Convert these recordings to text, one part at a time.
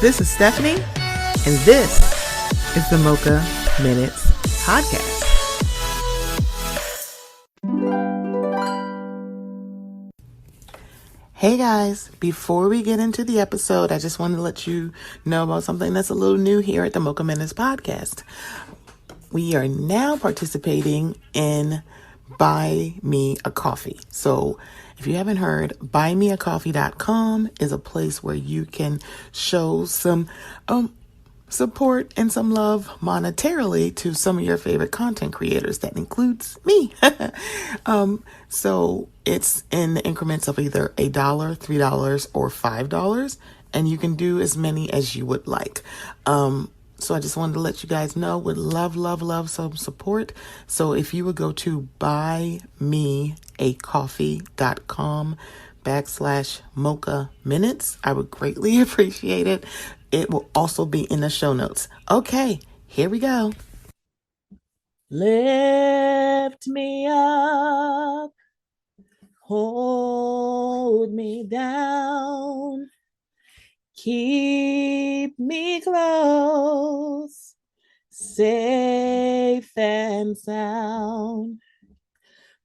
This is Stephanie, and this is the Mocha Minutes Podcast. Hey guys, before we get into the episode, I just want to let you know about something that's a little new here at the Mocha Minutes Podcast. We are now participating in Buy Me a Coffee. So if you haven't heard, buymeacoffee.com is a place where you can show some support and some love monetarily to some of your favorite content creators. That includes me. So it's in the increments of either $1, $3, or $5, and you can do as many as you would like. So I just wanted to let you guys know, would love some support. So if you would go to buymeacoffee.com/Mocha Minutes, I would greatly appreciate it. It will also be in the show notes. Okay, here we go. Lift me up, hold me down, keep me close, safe and sound,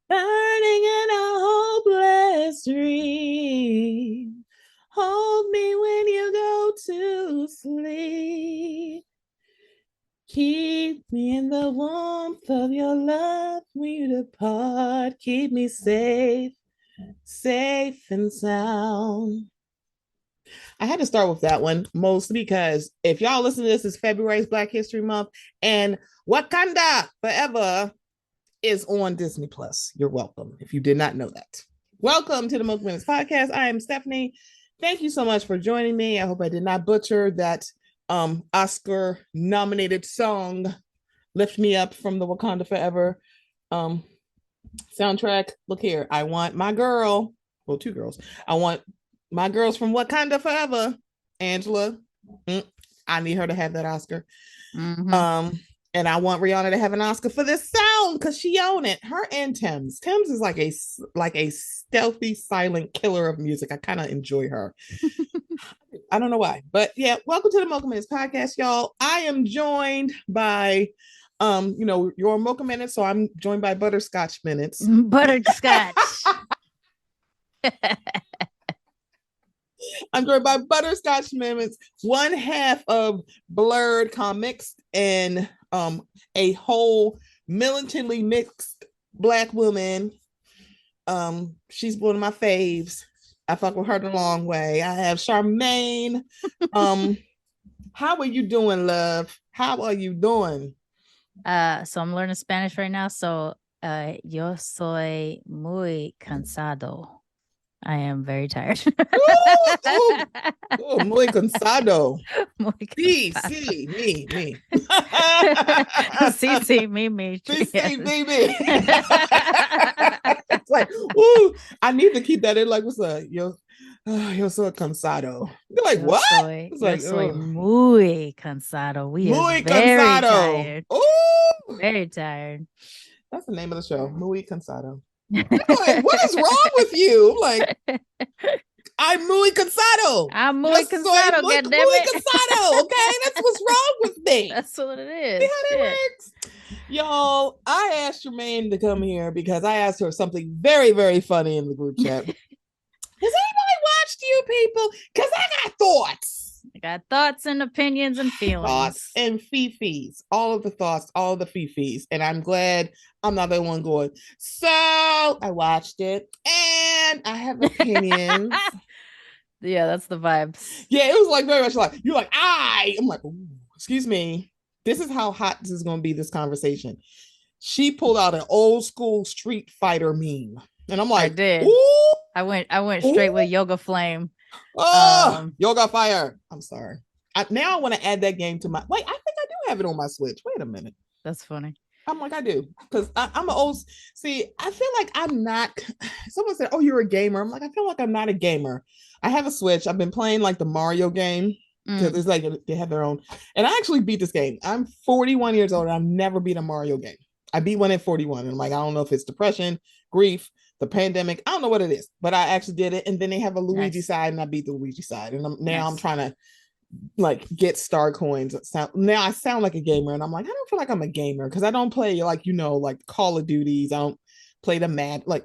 burning in a hopeless dream. Hold me when you go to sleep. Keep me in the warmth of your love when you depart. Keep me safe and sound. I had to start with that one mostly because if y'all listen to this, it's February's Black History Month, and Wakanda Forever is on Disney Plus. You're welcome if you did not know that. Welcome to the Mocha Minutes Podcast. I am Stephanie. Thank you so much for joining me. I hope I did not butcher that Oscar nominated song, Lift Me Up, from the Wakanda Forever soundtrack. Look here, I want my girl, well, two girls. I want my girls from Wakanda Forever, Angela. I need her to have that Oscar. Mm-hmm. And I want Rihanna to have an Oscar for this sound because she own it. Her and Thames. Thames is like a stealthy, silent killer of music. I kind of enjoy her. I don't know why, but yeah. Welcome to the Mocha Minutes Podcast, y'all. I am joined by, your Mocha Minutes, so I'm joined by Butterscotch Minutes. Butterscotch. I'm joined by Butterscotch Minutes, one half of Blerdcomixed, and a whole militantly mixed Black woman. She's one of my faves. I fuck with her the long way. I have Sharmane. How are you doing, love? How are you doing? So I'm learning Spanish right now. So yo soy muy cansado. I am very tired. Muy cansado. Muy cansado. Sí, me. Sí, me. Sí, me. It's like, ooh, I need to keep that in. Like, what's up? Yo soy cansado. You're like, what? It's like, soy muy cansado. We are very tired. Ooh. Very tired. That's the name of the show, Muy Cansado. Like, what is wrong with you? I'm like, I'm muy cansado. I'm muy cansado, goddammit. Muy cansado, okay? That's what's wrong with me. That's what it is. See how that works? Y'all, I asked Sharmane to come here because I asked her something very, very funny in the group chat. Has anybody watched you people? Because I got thoughts. I got thoughts and opinions and feelings. Thoughts and fifis. All of the thoughts, all of the fifis. And I'm glad I'm not the one going, so I watched it and I have opinions. Yeah, that's the vibes. Yeah, it was like very much like, you're like, I'm like, excuse me. This is how hot this is going to be, this conversation. She pulled out an old school Street Fighter meme. And I'm like, I did. Ooh, I went straight with Yoga Flame. Yoga Fire. I'm sorry. Now I want to add that game to my. Wait, I think I do have it on my Switch. Wait a minute. That's funny. I'm like, I do, because I'm an old. See, I feel like I'm not. Someone said, "Oh, you're a gamer." I'm like, I feel like I'm not a gamer. I have a Switch. I've been playing like the Mario game because it's like they have their own. And I actually beat this game. I'm 41 years old and I've never beat a Mario game. I beat one at 41. And I'm like, I don't know if it's depression, grief, the pandemic. I don't know what it is, but I actually did it. And then they have a Luigi side and I beat the Luigi side. And I'm trying to like get star coins. Now I sound like a gamer, and I'm like, I don't feel like I'm a gamer because I don't play like like Call of Duties. I don't play the mad like.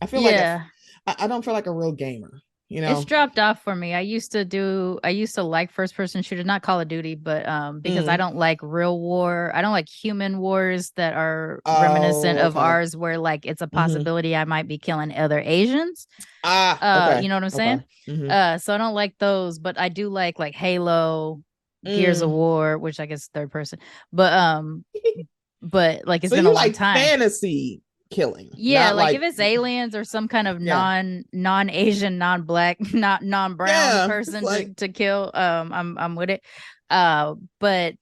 I feel like Yeah. I don't feel like a real gamer. It's dropped off for me. I used to like first person shooters, not Call of Duty, but because I Mm. don't like real war. I don't like human wars that are reminiscent Oh, of okay. ours where like it's a Mm-hmm. possibility I might be killing other Asians. Okay. You know what I'm Okay. saying? Mm-hmm. So I don't like those, but I do like Halo, Gears of Mm. War, which I guess is third person. But like it's So been a you long like time. fantasy killing, Yeah, not like if like it's aliens or some kind of yeah, non-Asian, non-black, not non-brown yeah. It's person like to kill, I'm with it. But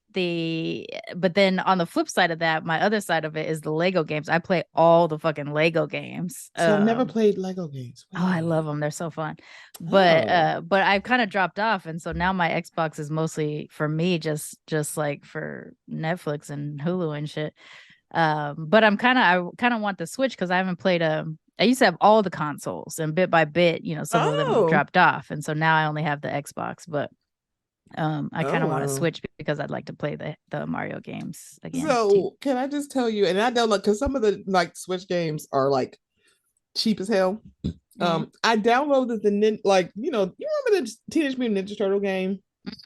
then on the flip side of that, my other side of it is the Lego games. I play all the fucking Lego games. see, I've never played Lego games. Oh, I love Wait. them. They're so fun. Oh. But I've kind of dropped off, and so now my Xbox is mostly for me, just like for Netflix and Hulu and shit. But I kind of want the Switch because I haven't played I used to have all the consoles, and bit by bit, some of them have Oh. dropped off, and so now I only have the Xbox. But I Oh kind of want to wow. switch because I'd like to play the Mario games again too. So can I just tell you, and I don't like because some of the like Switch games are like cheap as hell. Mm-hmm. I downloaded like you remember the Teenage Mutant Ninja Turtle game?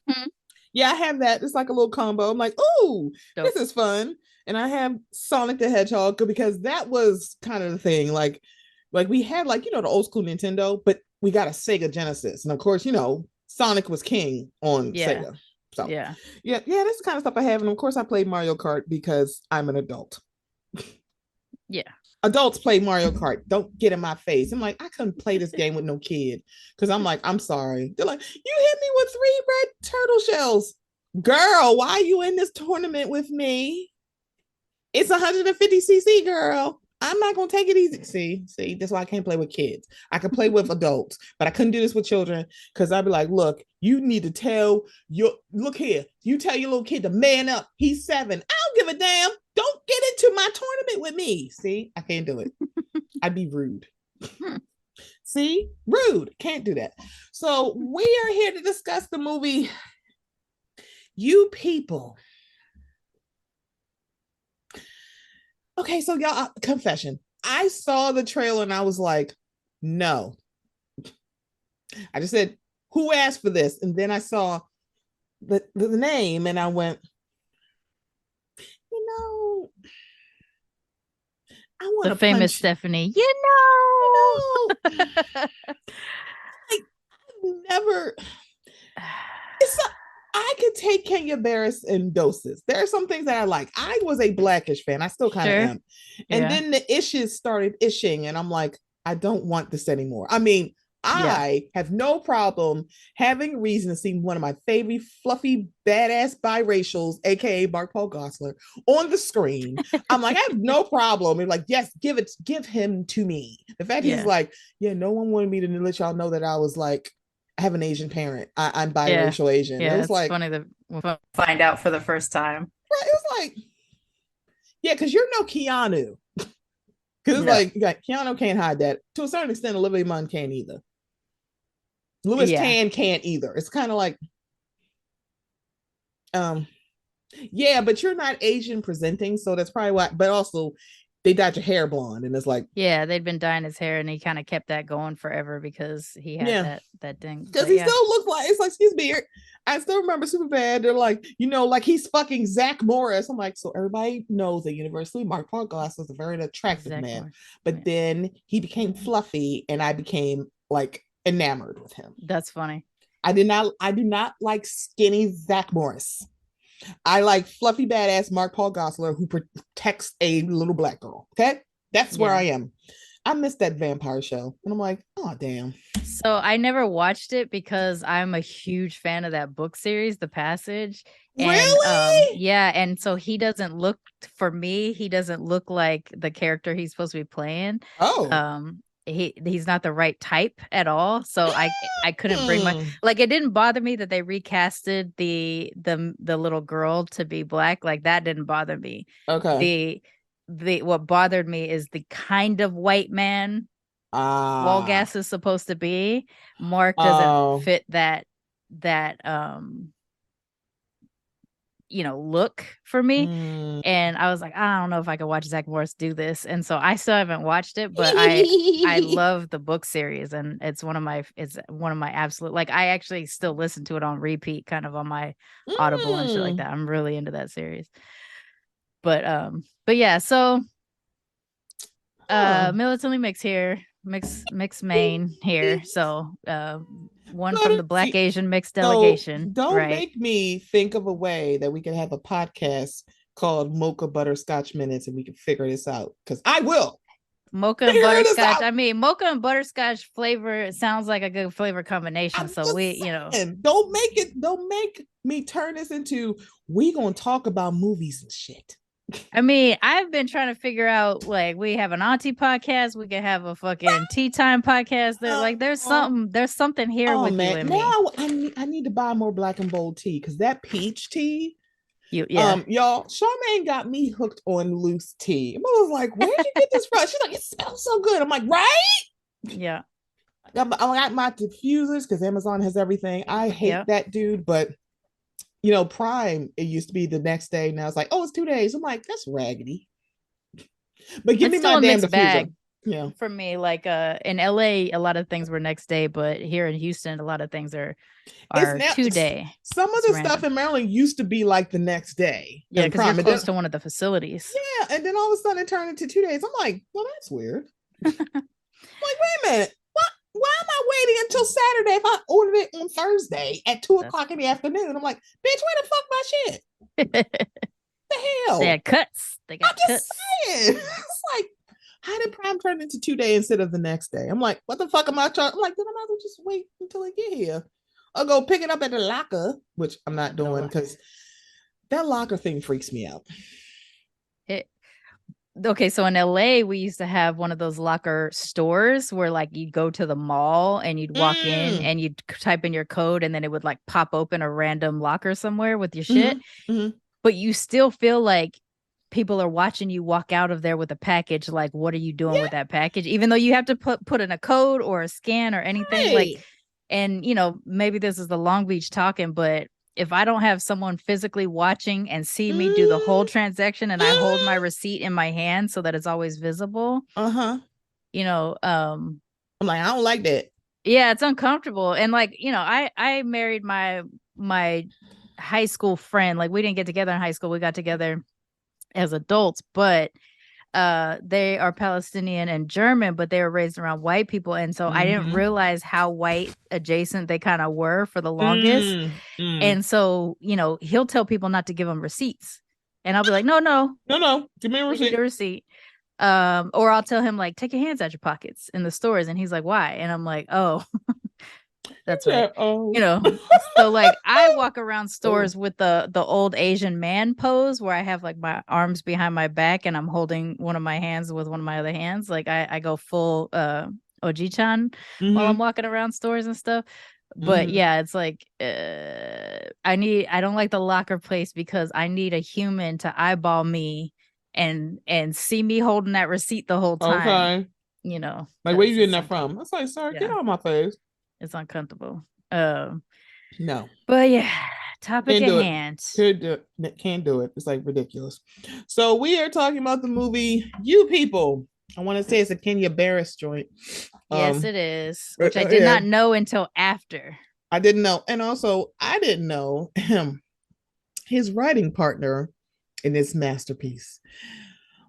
Mm-hmm. Yeah, I have that. It's like a little combo. I'm like, oh, this Dope. is fun. And I have Sonic the Hedgehog because that was kind of the thing. Like we had like the old school Nintendo, but we got a Sega Genesis, and of course Sonic was king on Yeah. Sega. So Yeah. yeah, that's the kind of stuff I have, and of course I played Mario Kart because I'm an adult. Yeah. Adults play Mario Kart. Don't get in my face. I'm like, I couldn't play this game with no kid because I'm like, I'm sorry. They're like, you hit me with 3 red turtle shells. Girl, why are you in this tournament with me? It's 150cc, girl. I'm not gonna take it easy. See, that's why I can't play with kids. I can play with adults, but I couldn't do this with children because I'd be like, look, you need to tell your look here. You tell your little kid to man up. He's 7. I don't give a damn. Don't get into my tournament with me. See, I can't do it. I'd be rude. See, rude. Can't do that. So we are here to discuss the movie You People. Okay, so y'all, confession. I saw the trailer and I was like, no. I just said, who asked for this? And then I saw the name and I went, you know, I want The to famous punch, Stephanie. you know, like, I've never, it's a, I could take Kenya Barris in doses. There are some things that I like. I was a Blackish fan. I still kind of Sure. am. And Yeah. then the issues started ishing, and I'm like, I don't want this anymore. I mean, Yeah. I have no problem having reason to see one of my favorite fluffy badass biracials, aka Mark Paul Gosselaar, on the screen. I'm like, I have no problem. And like, yes, give him to me. The fact he's Yeah. like, yeah, no one wanted me to let y'all know that I was like I have an Asian parent. I'm Yeah. biracial Asian. It Yeah. was It's like, funny that we'll find out for the first time. right, it was like, yeah, because you're no Keanu. Because it's No. like, Keanu can't hide that. To a certain extent, Olivia Munn can't either. Louis Yeah. Tan can't either. It's kind of like, um, yeah, but you're not Asian presenting, so that's probably why. But also, they dyed your hair blonde, and it's like, Yeah, they'd been dyeing his hair and he kind of kept that going forever because he had yeah, that thing. because But he yeah. still looks like it's like excuse me. I still remember super bad. They're like, like he's fucking Zach Morris. I'm like, so everybody knows that universally Mark Paul Goss is a very attractive Zach man, Morris. but Yeah. then he became fluffy, and I became like enamored with him. That's funny. I do not like skinny Zach Morris. I like fluffy badass Mark Paul Gosselaar who protects a little black girl. Okay, that's where Yeah. I am. I missed that vampire show, and I'm like, oh damn. So I never watched it because I'm a huge fan of that book series, The Passage. And Really? yeah, and so he doesn't look for me, he doesn't look like the character he's supposed to be playing. Oh. He's not the right type at all. So I couldn't bring my Mm. like it didn't bother me that they recasted the little girl to be black. Like that didn't bother me. Okay. The what bothered me is the kind of white man Ah. Walgas is supposed to be. Mark doesn't Oh. fit that look for me. Mm. And I was like, I don't know if I could watch Zach Morris do this. And so I still haven't watched it, but I love the book series, and it's one of my absolute, like, I actually still listen to it on repeat, kind of on my Audible and shit like that. I'm really into that series. But yeah, so Militantly mixed here, mixed main here. So one from the Black Asian mixed delegation. Don't right? make me think of a way that we can have a podcast called Mocha Butterscotch Minutes and we can figure this out, because I will. Mocha and butterscotch. I mean, mocha and butterscotch flavor sounds like a good flavor combination. So don't make me turn this into, we gonna talk about movies and shit. I mean, I've been trying to figure out, like, we have an auntie podcast, we can have a fucking tea time podcast. There's something here with you and now me. I need to buy more Black and Bold tea, because that peach tea, y'all, Sharmane got me hooked on loose tea. I was like, where'd you get this from? She's like, it smells so good. I'm like, right? Yeah. I got my diffusers because Amazon has everything. I hate that, dude, but Prime, it used to be the next day. Now it's like, oh, it's 2 days. I'm like, that's raggedy. But give me my damn diffuser. Bag. Yeah. For me, like in LA, a lot of things were next day, but here in Houston, a lot of things are 2 day. Some of the stuff in Maryland used to be like the next day. Yeah, because you're close to one of the facilities. Yeah, and then all of a sudden it turned into 2 days. I'm like, well, that's weird. I'm like, wait a minute. Why am I waiting until Saturday if I ordered it on Thursday at 2:00 in the afternoon? I'm like, bitch, where the fuck my shit? The hell? They had cuts. They got cuts. Just saying. It's like, how did Prime turn into 2 days instead of the next day? I'm like, what the fuck am I charging? I'm like, then I might as well just wait until I get here. I'll go pick it up at the locker, which I'm not doing because that locker thing freaks me out. Okay, so in LA, we used to have one of those locker stores where, like, you'd go to the mall and you'd walk in and you'd type in your code and then it would, like, pop open a random locker somewhere with your shit. Mm-hmm. But you still feel like people are watching you walk out of there with a package. Like, what are you doing with that package? Even though you have to put in a code or a scan or anything. Right. Like, and, maybe this is the Long Beach talking, but if I don't have someone physically watching and see me do the whole transaction and I hold my receipt in my hand so that it's always visible, I'm like, I don't like that. Yeah, it's uncomfortable. And, like, I married my high school friend. Like, we didn't get together in high school. We got together as adults, but they are Palestinian and German, but they were raised around white people. And so I didn't realize how white adjacent they kind of were for the longest. And so, he'll tell people not to give him receipts. And I'll be like, no, give me a receipt. Need a receipt. Or I'll tell him, like, take your hands out your pockets in the stores. And he's like, why? And I'm like, oh, that's right. So, like, I walk around stores with the old Asian man pose where I have, like, my arms behind my back and I'm holding one of my hands with one of my other hands. Like, I go full Oji-chan while I'm walking around stores and stuff. But yeah, it's like, I don't like the locker place because I need a human to eyeball me and see me holding that receipt the whole time. Okay. Like, where you getting that from? I was like, sorry, get out of my face. It's uncomfortable. No. But yeah, topic at hand. Can't do it. It's like ridiculous. So we are talking about the movie You People. I want to say it's a Kenya Barris joint. Yes, it is. Which I did not know until after. I didn't know. And also, I didn't know his writing partner in this masterpiece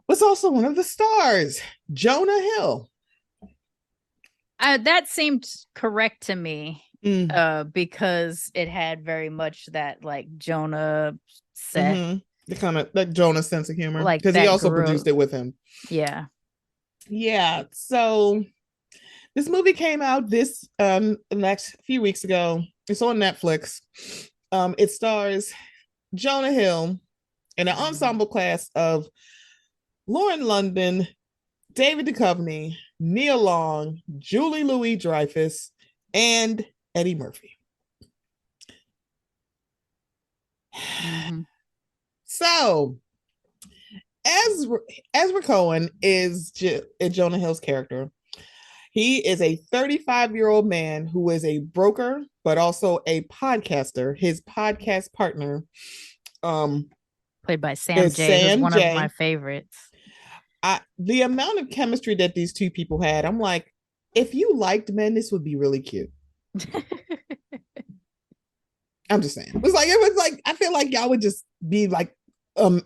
was also one of the stars, Jonah Hill. That seemed correct to me because it had very much that, like, Jonah set. The kind of that Jonah sense of humor. Like, because he also produced it with him. Yeah. Yeah. So this movie came out the next few weeks ago. It's on Netflix. It stars Jonah Hill and an ensemble cast of Lauren London, David Duchovny, Neil Long, Julie Louis-Dreyfus, and Eddie Murphy. So, Ezra Cohen is Jonah Hill's character. He is a 35-year-old man who is a broker, but also a podcaster. His podcast partner Played by Sam is J, who's Sam one of my J. favorites. The amount of chemistry that these two people had, I'm like, if you liked men, this would be really cute. I'm just saying. It was like I feel like y'all would just be like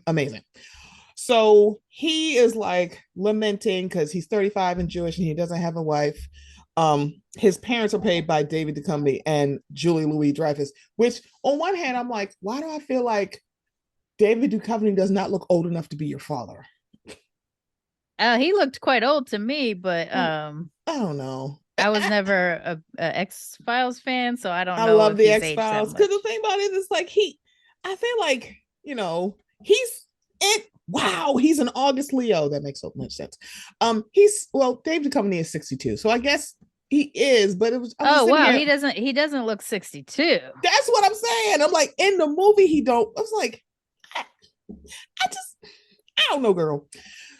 amazing. So he is like lamenting because he's 35 and Jewish and he doesn't have a wife. His parents are paid by David Duchovny and Julie Louis-Dreyfus, which on one hand, I'm like, why do I feel like David Duchovny does not look old enough to be your father? He looked quite old to me, but I don't know. I was never a X-Files fan, so I don't I know love if the he's X aged that Files because much. the thing about it is like I feel like he's it. Wow, he's an August Leo. That makes so much sense. Dave Duchovny is 62, so I guess he is. But it was I was Oh sitting wow, here. he doesn't look 62. That's what I'm saying. I'm like in the movie he don't. I was like, I, I just I don't know, girl.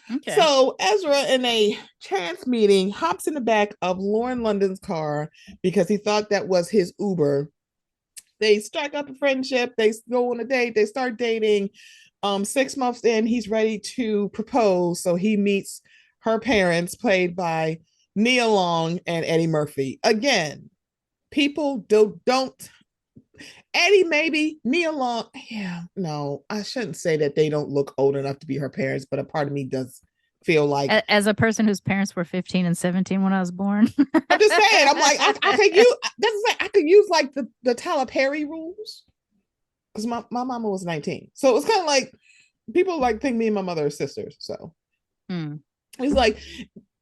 Okay. So Ezra, in a chance meeting, hops in the back of Lauren London's car because he thought that was his Uber. They strike up a friendship. They go on a date. They start dating. 6 months in, he's ready to propose. So he meets her parents, played by Nia Long and Eddie Murphy. Again, people don't Eddie, maybe Nia Long. Yeah, no, I shouldn't say that they don't look old enough to be her parents, but a part of me does feel like As a person whose parents were 15 and 17 when I was born. I'm just saying. I'm like I could use that's like I could use like the Tyler Perry rules because my mama was 19, so it was kind of like people like think me and my mother are sisters. So it's like,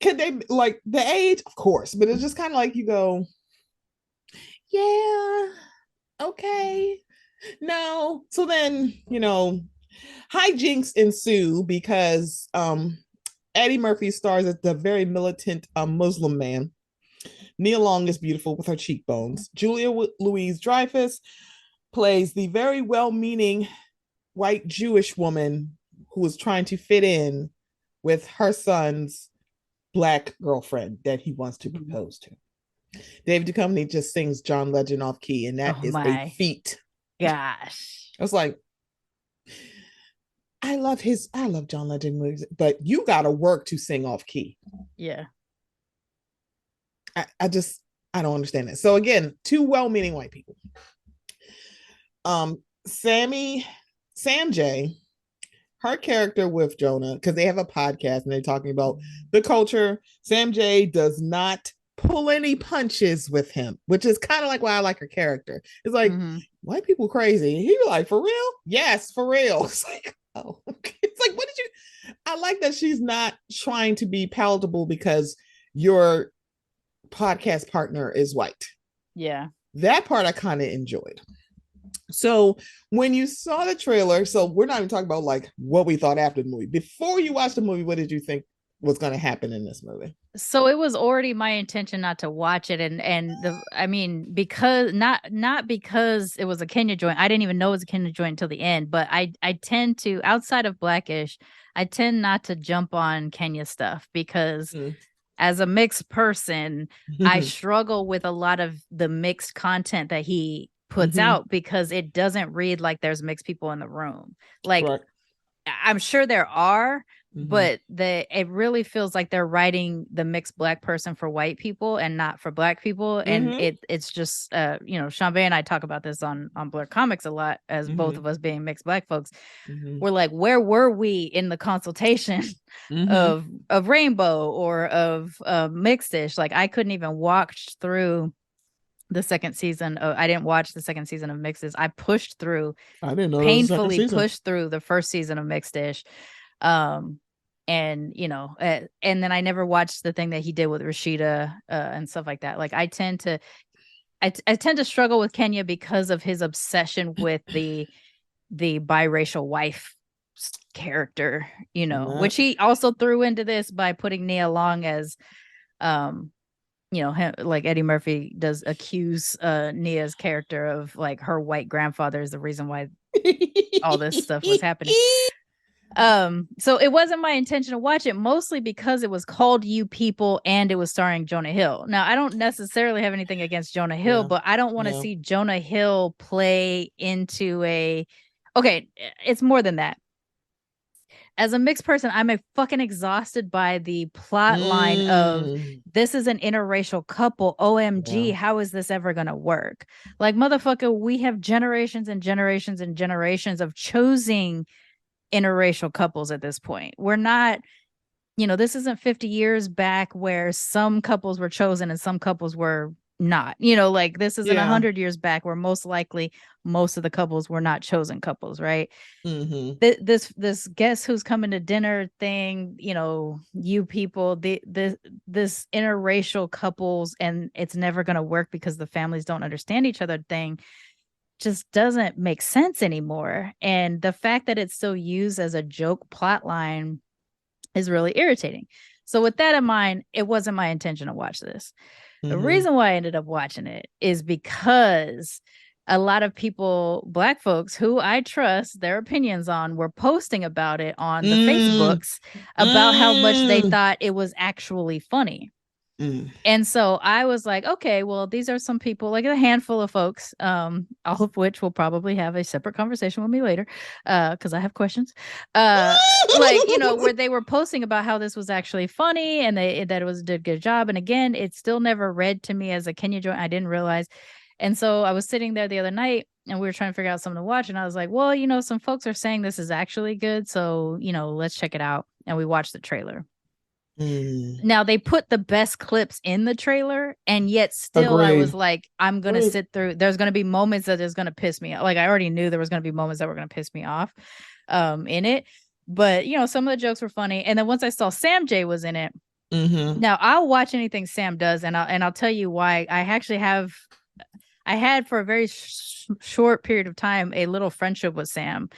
could they like the age? Of course, but it's just kind of like you go, yeah, okay, no. So then hijinks ensue because Eddie Murphy stars as the very militant Muslim man. Nia Long is beautiful with her cheekbones. Julia Louis-Dreyfus plays the very well-meaning white Jewish woman who is trying to fit in with her son's black girlfriend that he wants to propose to. David Duchovny just sings John Legend off key, and that is a feat. Gosh. I was like, I love John Legend movies, but you gotta work to sing off key. Yeah. I don't understand that. So again, two well-meaning white people. Sam J, her character with Jonah, because they have a podcast and they're talking about the culture. Sam J does not pull any punches with him, which is kind of like why I like her character. It's like, white people crazy. He was like, for real? Yes, for real. It's like, oh, okay. It's like, what did you? I like that she's not trying to be palatable because your podcast partner is white. Yeah. That part I kind of enjoyed. So when you saw the trailer, so we're not even talking about like what we thought after the movie. Before you watched the movie, what did you think was going to happen in this movie? So it was already my intention not to watch it, because not because it was a Kenya joint. I didn't even know it was a Kenya joint until the end. But I tend to, outside of Blackish, I tend not to jump on Kenya stuff because as a mixed person, I struggle with a lot of the mixed content that he puts out because it doesn't read like there's mixed people in the room. Like, right. I'm sure there are, but it really feels like they're writing the mixed black person for white people and not for black people. And it's just Sharmane and I talk about this on Blerdcomixed a lot, as both of us being mixed black folks. We're like, where were we in the consultation of Rainbow or of Mixed-ish? Like, I couldn't even watch through the second season I didn't watch the second season of Mixed-ish. I pushed through, I didn't know painfully pushed through the first season of Mixed-ish. And then I never watched the thing that he did with Rashida and stuff like that. Like, I tend to struggle with Kenya because of his obsession with the biracial wife character, which he also threw into this by putting Nia Long as like Eddie Murphy does accuse Nia's character of like her white grandfather is the reason why all this stuff was happening. So it wasn't my intention to watch it, mostly because it was called You People and it was starring Jonah Hill. Now, I don't necessarily have anything against Jonah Hill, but I don't want to see Jonah Hill play into a okay, it's more than that. As a mixed person, I'm a fucking exhausted by the plot line of this is an interracial couple. OMG, how is this ever gonna work? Like, motherfucker, we have generations and generations and generations of choosing interracial couples at this point. We're not, this isn't 50 years back where some couples were chosen and some couples were not. Like, this isn't 100 years back where most likely most of the couples were not chosen couples, right? This guess who's coming to dinner thing, you people, this interracial couples, and it's never going to work because the families don't understand each other thing just doesn't make sense anymore. And the fact that it's still used as a joke plot line is really irritating. So with that in mind, it wasn't my intention to watch this. The reason why I ended up watching it is because a lot of people, Black folks who I trust their opinions on, were posting about it on the Facebooks about how much they thought it was actually funny. And so I was like, okay, well, these are some people, like a handful of folks, all of which will probably have a separate conversation with me later, because I have questions. Where they were posting about how this was actually funny and that it did a good job. And again, it still never read to me as a Kenya joint. I didn't realize. And so I was sitting there the other night and we were trying to figure out something to watch. And I was like, well, some folks are saying this is actually good. So, let's check it out. And we watched the trailer. Now they put the best clips in the trailer, and yet still I was like, I'm gonna sit through. There's gonna be moments that is gonna piss me off. Like, I already knew there was gonna be moments that were gonna piss me off in it. But some of the jokes were funny. And then once I saw Sam J was in it, now I'll watch anything Sam does, and I'll tell you why. I had for a very short period of time a little friendship with Sam.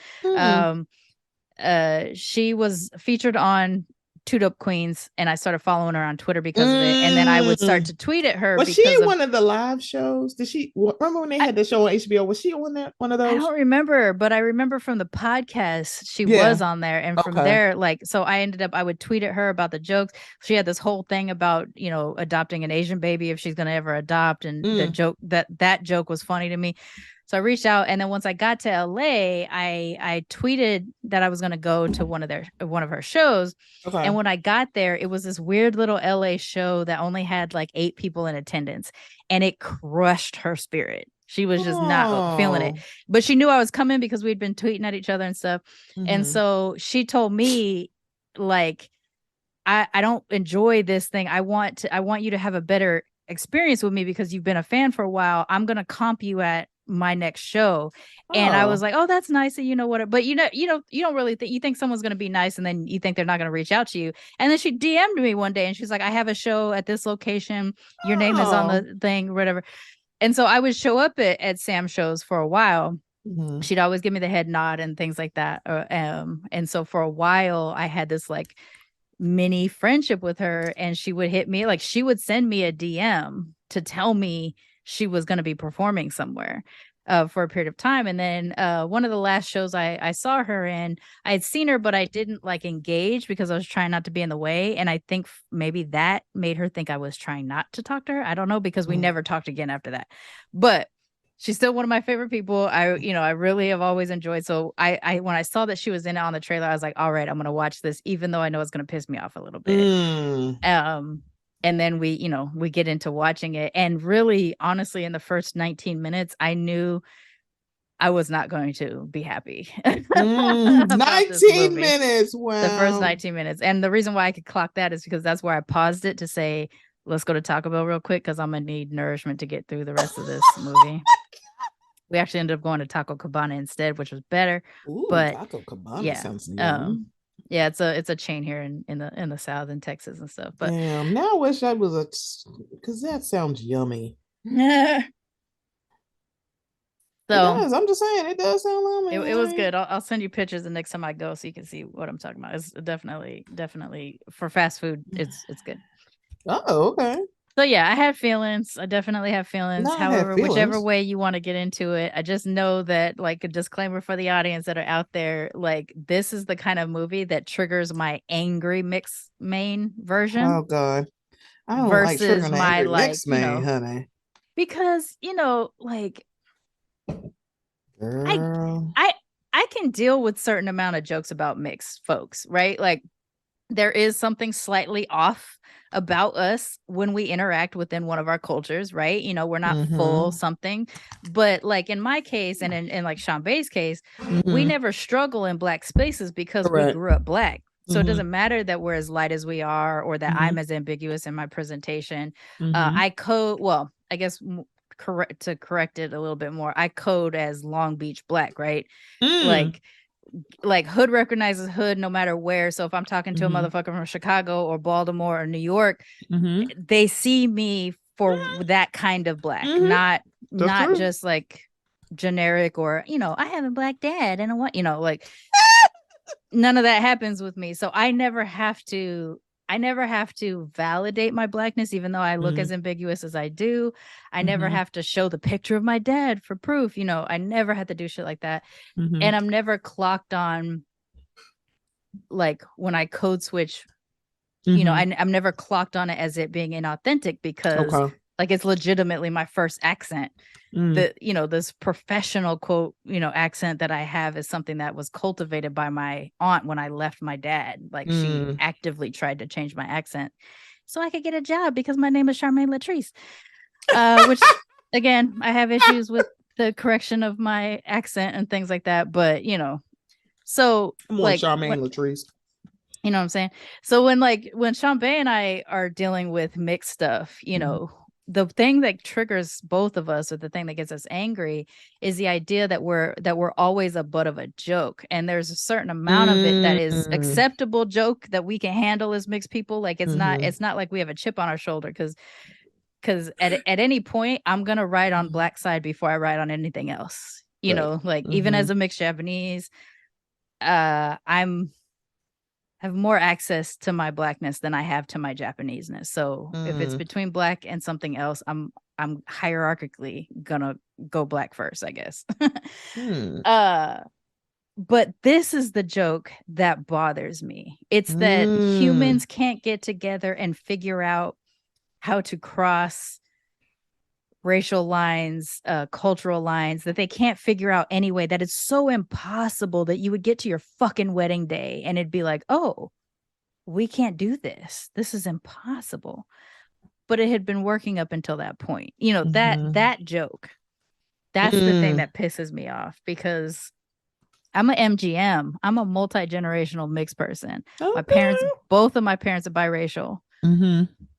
She was featured on Two Dope Queens, and I started following her on Twitter because of it. And then I would start to tweet at her. Was she in one of the live shows? Did she remember when they had the show on HBO? Was she on that one of those? I don't remember, but I remember from the podcast she was on there, and from there, so I would tweet at her about the jokes. She had this whole thing about adopting an Asian baby if she's going to ever adopt, and the joke that joke was funny to me. So I reached out, and then once I got to LA, I tweeted that I was going to go to one of her shows. Okay. And when I got there, it was this weird little LA show that only had like 8 people in attendance, and it crushed her spirit. She was just not feeling it, but she knew I was coming because we'd been tweeting at each other and stuff. And so she told me, like, I don't enjoy this thing. I want you to have a better experience with me because you've been a fan for a while. I'm going to comp you at my next show. And I was like, oh, that's nice. And but you don't really think, you think someone's going to be nice, and then you think they're not going to reach out to you. And then she DM'd me one day and she's like, I have a show at this location. Your name is on the thing, whatever. And so I would show up at Sam's shows for a while. She'd always give me the head nod and things like that. And so for a while I had this like mini friendship with her, and she would hit me, like she would send me a DM to tell me she was going to be performing somewhere for a period of time. And then one of the last shows I saw her in, I had seen her, but I didn't like engage because I was trying not to be in the way. And I think maybe that made her think I was trying not to talk to her. I don't know, because we never talked again after that. But she's still one of my favorite people. I really have always enjoyed. So I when I saw that she was in it on the trailer, I was like, all right, I'm going to watch this, even though I know it's going to piss me off a little bit. And then we get into watching it. And really, honestly, in the first 19 minutes, I knew I was not going to be happy. 19 minutes. Wow. The first 19 minutes. And the reason why I could clock that is because that's where I paused it to say, let's go to Taco Bell real quick, because I'm going to need nourishment to get through the rest of this movie. We actually ended up going to Taco Cabana instead, which was better. Ooh, but Taco Cabana sounds yum. Yeah, it's a chain here in the South, in Texas and stuff. But damn, now I wish I was because that sounds yummy. So it does. I'm just saying, it does sound yummy. It was good. I'll send you pictures the next time I go so you can see what I'm talking about. It's definitely for fast food. It's good. Oh, okay. So yeah, I have feelings. I definitely have feelings. However, whichever way you want to get into it, I just know that, like, a disclaimer for the audience that are out there, like, this is the kind of movie that triggers my angry mixed main version. Oh God, I don't like triggering my mixed main, honey. Because like, girl, I can deal with certain amount of jokes about mixed folks, right? Like there is something slightly off about us when we interact within one of our cultures, right? You know, we're not full something, but like in my case and in like Shambay's case, we never struggle in black spaces because we Correct. grew up black. So it doesn't matter that we're as light as we are or that I'm as ambiguous in my presentation. I code, well, I guess correct it a little bit more. I code as Long Beach black, right? Like hood recognizes hood no matter where. So if I'm talking to a motherfucker from Chicago or Baltimore or New York, they see me for that kind of black, not just like generic or, you know, I have a black dad and a what, you know, like none of that happens with me. So I never have to validate my blackness, even though I look as ambiguous as I do. I never have to show the picture of my dad for proof. You know, I never had to do shit like that. And I'm never clocked on, like when I code switch, you know, I'm never clocked on it as it being inauthentic because like it's legitimately my first accent. The, you know, this professional quote, you know, accent that I have is something that was cultivated by my aunt when I left my dad. Like she actively tried to change my accent so I could get a job because my name is Sharmane Latrice. Which again, I have issues with the correction of my accent and things like that, but you know, so I'm like Charmaine Latrice. You know what I'm saying? So when Chambay and I are dealing with mixed stuff, you know, the thing that triggers both of us or the thing that gets us angry is the idea that we're always a butt of a joke. And there's a certain amount of it that is acceptable joke that we can handle as mixed people. Like it's not like we have a chip on our shoulder because at any point I'm gonna ride on black side before I ride on anything else. You know, like even as a mixed Japanese, I'm have more access to my blackness than I have to my Japaneseness. So if it's between black and something else, I'm hierarchically gonna go black first, I guess. But this is the joke that bothers me. It's that humans can't get together and figure out how to cross racial lines, cultural lines, that they can't figure out anyway, that it's so impossible that you would get to your fucking wedding day and it'd be like, oh, we can't do this. This is impossible. But it had been working up until that point. You know, that joke, that's the thing that pisses me off because I'm an MGM. I'm a multi-generational mixed person. Both of my parents are biracial.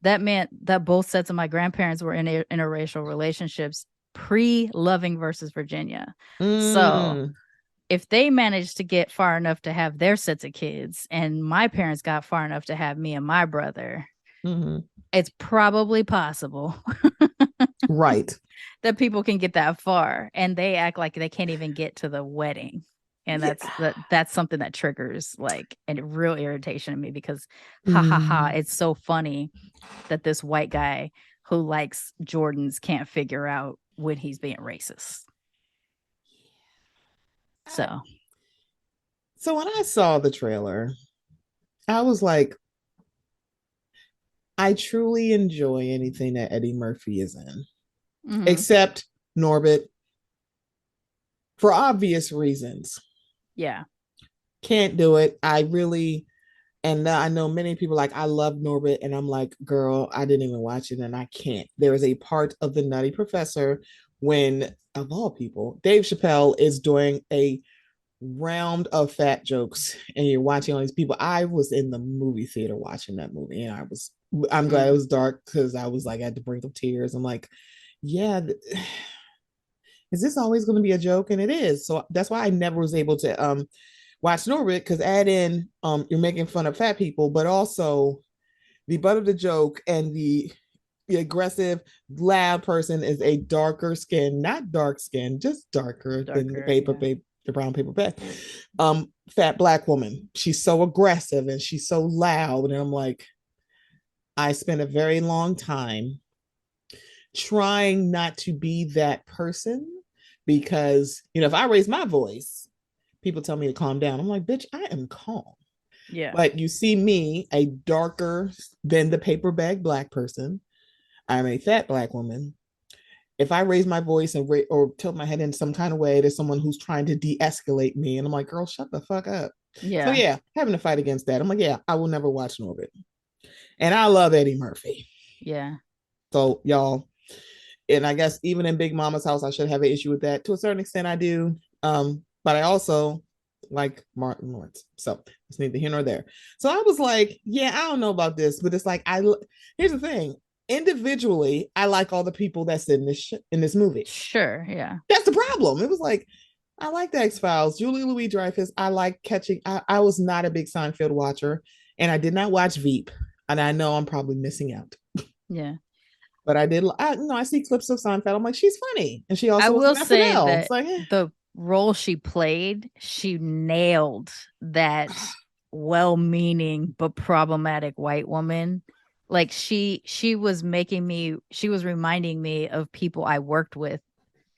That meant that both sets of my grandparents were in interracial relationships pre-Loving versus Virginia. So if they managed to get far enough to have their sets of kids and my parents got far enough to have me and my brother, it's probably possible. Right. That people can get that far and they act like they can't even get to the wedding. And that's something that triggers like a real irritation in me because it's so funny that this white guy who likes Jordans can't figure out when he's being racist. So when I saw the trailer, I was like, I truly enjoy anything that Eddie Murphy is in, except Norbit, for obvious reasons. Yeah. Can't do it. I know many people like, I love Norbit, and I'm like, girl, I didn't even watch it and I can't. There is a part of The Nutty Professor when, of all people, Dave Chappelle is doing a round of fat jokes and you're watching all these people. I was in the movie theater watching that movie and I'm glad it was dark because I was like at the brink of tears. I'm like, yeah, is this always going to be a joke? And it is. So that's why I never was able to watch Norbit, because add in you're making fun of fat people, but also the butt of the joke and the aggressive, loud person is a darker skin, not dark skin, just darker than the brown paper bag. Fat black woman. She's so aggressive and she's so loud. And I'm like, I spent a very long time trying not to be that person because, if I raise my voice, people tell me to calm down. I'm like, bitch, I am calm. Yeah. But you see me, a darker than the paper bag black person. I'm a fat black woman. if I raise my voice and or tilt my head in some kind of way, there's someone who's trying to de-escalate me, and I'm like, girl, shut the fuck up. So Yeah. yeah, having to fight against that, I'm like, yeah, I will never watch Norbit, and I love Eddie Murphy. Yeah. So y'all, and I guess even in Big Mama's house, I should have an issue with that to a certain extent. I do, but I also like Martin Lawrence, so it's neither here nor there. So I was like, yeah, I don't know about this, but it's like here's the thing. Individually, I like all the people that's in in this movie. Sure. Yeah. That's the problem. It was like I like the X Files, Julie Louis Dreyfus. I like catching. I was not a big Seinfeld watcher, and I did not watch Veep, and I know I'm probably missing out. Yeah. But I did. I see clips of Seinfeld. I'm like, she's funny, and she I also was will in say SNL. It's that like, the role she played, she nailed that well-meaning but problematic white woman. Like she was reminding me of people I worked with.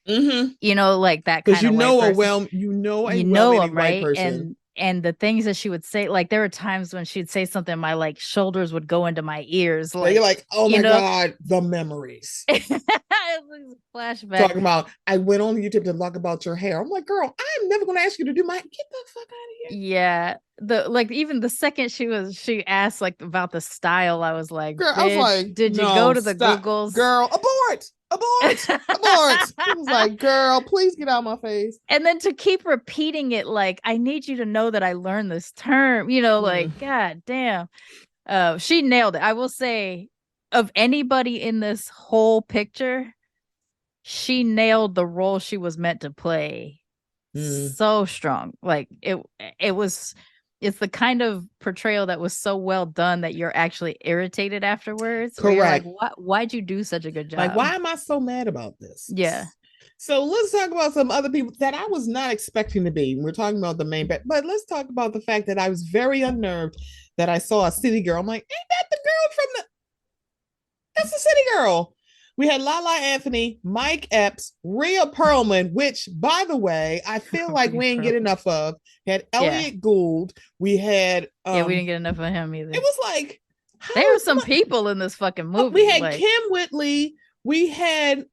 mm-hmm. You know, like that Because kind of white person. you know a You know well-meaning them, white right? person. And the things that she would say, like there were times when she'd say something, my like shoulders would go into my ears, So you're like, like, oh you my know. god, the memories. Flashback. Talking about, I went on YouTube to talk about your hair. I'm like, girl, I'm never gonna ask you to do my. Get the fuck out of here. Yeah. The like even the second she asked like about the style, I was like, Girl, I was bitch, like, did you go no, to the stop, Googles? girl, abort, abort, abort. I was like, girl, please get out of my face. And then to keep repeating it, like, I need you to know that I learned this term, you know, like, god damn. She nailed it. I will say, of anybody in this whole picture, she nailed the role she was meant to play so strong. Like it was, it's the kind of portrayal that was so well done that you're actually irritated afterwards. Where you're like, Correct. why'd you do such a good Like, job? why am I so mad about this? Yeah. So let's talk about some other people that I was not expecting to be. We're talking about the main, but let's talk about the fact that I was very unnerved that I saw a city girl. I'm like, ain't that the girl from the? That's the city girl. We had Lala Anthony, Mike Epps, Rhea Perlman, which, by the way, I feel like we ain't get enough of. We had Elliot Gould. We had yeah, we didn't get enough of him either. It was like there were some people in this fucking movie. We had like, Kim Whitley. We had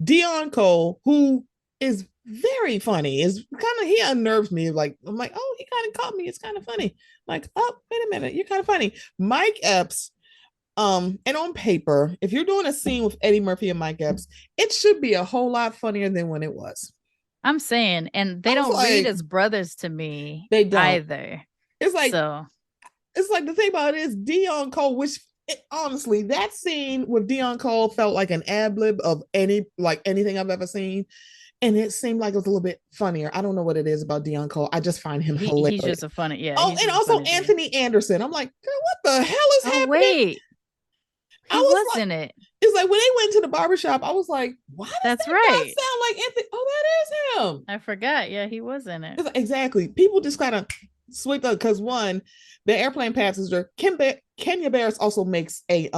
Dion Cole, who is very funny. Is kind of, he unnerves me. Like, I'm like, oh, he kind of caught me. It's kind of funny. Like, oh, wait a minute, you're kind of funny. Mike Epps. And on paper, if you're doing a scene with Eddie Murphy and Mike Epps, it should be a whole lot funnier than when it was. I'm saying, and they don't read as brothers to me. They don't either. It's like, so it's like, the thing about it is Dion Cole, which honestly, that scene with Dion Cole felt like an ad lib of anything I've ever seen. And it seemed like it was a little bit funnier. I don't know what it is about Dion Cole. I just find him hilarious. He's just a funny, yeah. Oh, and also Anthony Anderson. I'm like, girl, what the hell is happening? Wait. He was in it. It's like when they went to the barbershop, I was like, why does that right. guy sound like Anthony? Oh, that is him. I forgot. Yeah, he was in it. Exactly. People just kind of switch up because one, the airplane passenger, Kenya Barris also makes a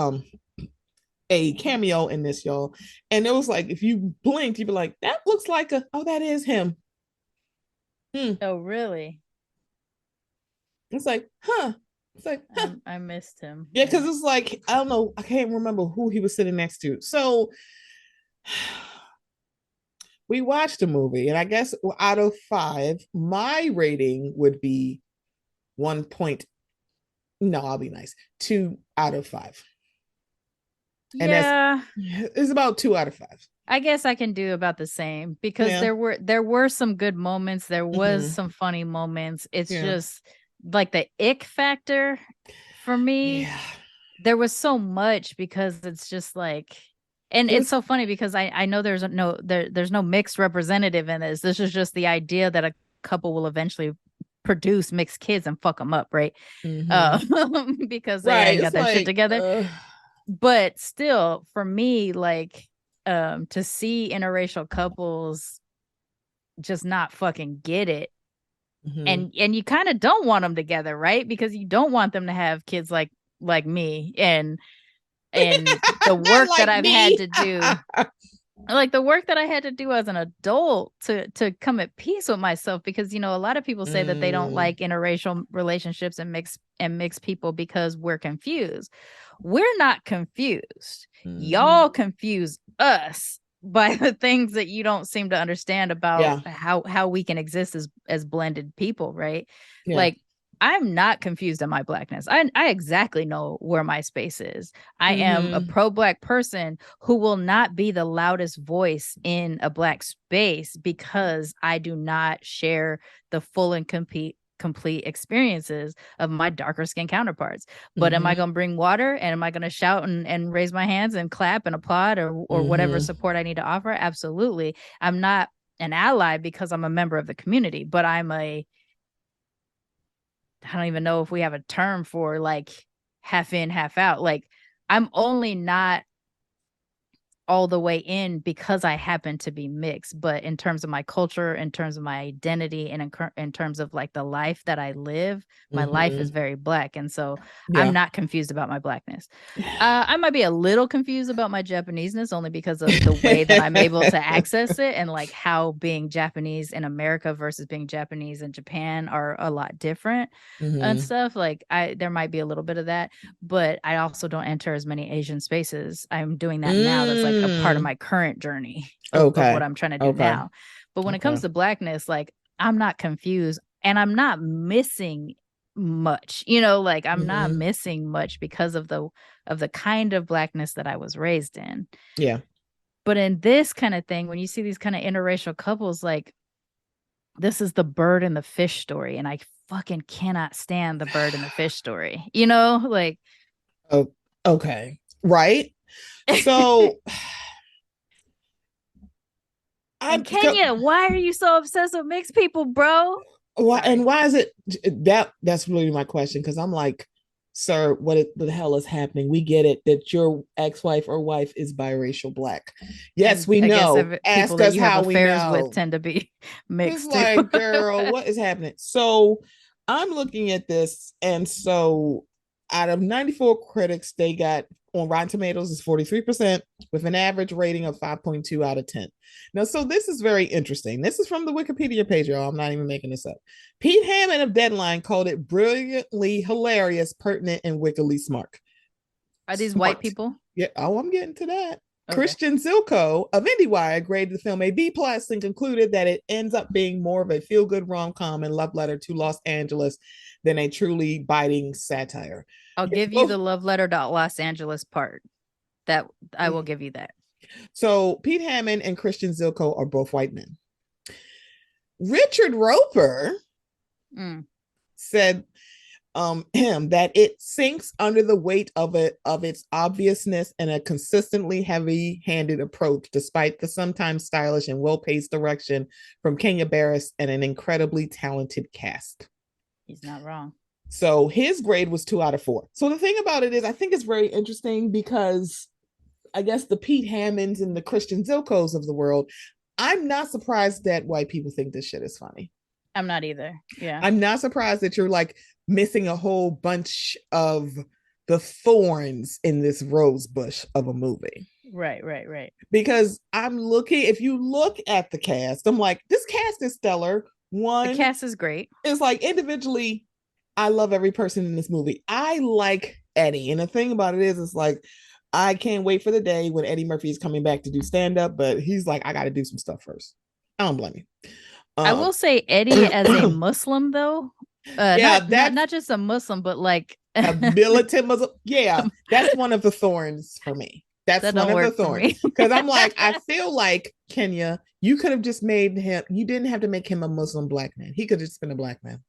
cameo in this, y'all. And it was like, if you blinked, you'd be like, that looks like that is him. Oh, really? It's like, huh. It's like, huh. I missed him. Yeah, because it's like, I don't know, I can't remember who he was sitting next to. So we watched a movie, and I guess out of 5, my rating would be 1 point. No, I'll be nice. 2 out of 5. Yeah, and it's about 2 out of 5. I guess I can do about the same because there were some good moments. There was some funny moments. It's just like the ick factor for me. Yeah. There was so much because it's just like, and it's so funny because I know there's no mixed representative in this. This is just the idea that a couple will eventually produce mixed kids and fuck them up, right? Because they ain't got that shit together. But still, for me, like, to see interracial couples just not fucking get it, and you kind of don't want them together, right? Because you don't want them to have kids like me and the work that I've had to do like the work that I had to do as an adult to come at peace with myself, because you know a lot of people say that they don't like interracial relationships and mixed people because we're confused. We're not confused. Y'all confuse us by the things that you don't seem to understand about Yeah. how we can exist as blended people, right? Yeah. Like I'm not confused at my blackness. I exactly know where my space is. I am a pro-black person who will not be the loudest voice in a black space because I do not share the full and complete experiences of my darker skin counterparts. But am I going to bring water, and am I going to shout and raise my hands and clap and applaud or whatever support I need to offer? Absolutely. I'm not an ally because I'm a member of the community, but I don't even know if we have a term for like half in, half out. Like I'm only not all the way in because I happen to be mixed, but in terms of my culture, in terms of my identity, and in terms of like the life that I live, my life is very black. And so I'm Yeah. not confused about my blackness. I might be a little confused about my Japaneseness only because of the way that I'm able to access it, and like how being Japanese in America versus being Japanese in Japan are a lot different and stuff. Like there might be a little bit of that, but I also don't enter as many Asian spaces. I'm doing that now. That's like a part of my current journey of what I'm trying to do now. But when it comes to blackness, like I'm not confused and I'm not missing much, you know, like I'm not missing much because of the kind of blackness that I was raised in. Yeah. But in this kind of thing, when you see these kind of interracial couples, like this is the bird and the fish story, and I fucking cannot stand the bird and the fish story, you know, like Oh, okay. Right. So and Kenya, why are you so obsessed with mixed people, bro? why, and why is it that's really my question, because I'm like, sir, what the hell is happening? We get it that your ex-wife or wife is biracial black. Yes, and we I guess know. people Ask that us you have how we affairs with know. tend to be It's mixed too. like, girl, what is happening? So I'm looking at this, and so out of 94 critics, they got on Rotten Tomatoes is 43% with an average rating of 5.2 out of 10. Now, so this is very interesting. This is from the Wikipedia page, y'all. I'm not even making this up. Pete Hammond of Deadline called it brilliantly hilarious, pertinent, and wickedly smart. Are these white people? Yeah. Oh, I'm getting to that. Okay. Christian Zilko of IndieWire graded the film a B+ and concluded that it ends up being more of a feel-good rom-com and love letter to Los Angeles than a truly biting satire. I'll give you the love letter to Los Angeles part. That I will give you that. So Pete Hammond and Christian Zilko are both white men. Richard Roper said him that it sinks under the weight of its obviousness and a consistently heavy-handed approach, despite the sometimes stylish and well-paced direction from Kenya Barris and an incredibly talented cast. He's not wrong. So his grade was 2 out of 4. So the thing about it is, I think it's very interesting because I guess the Pete Hammonds and the Christian Zilkos of the world, I'm not surprised that white people think this shit is funny. I'm not either. Yeah. I'm not surprised that you're like missing a whole bunch of the thorns in this rose bush of a movie. Right. Because I'm looking, if you look at the cast, I'm like, this cast is stellar. One, the cast is great. It's like individually, I love every person in this movie. I like Eddie. And the thing about it is, it's like, I can't wait for the day when Eddie Murphy is coming back to do stand-up, but he's like, I got to do some stuff first. I don't blame you. I will say Eddie as a Muslim, though. Yeah, not just a Muslim, but like a militant Muslim. Yeah, that's one of the thorns for me. That's one of the thorns. Because I'm like, I feel like Kenya, you could have just made him, you didn't have to make him a Muslim black man. He could have just been a black man.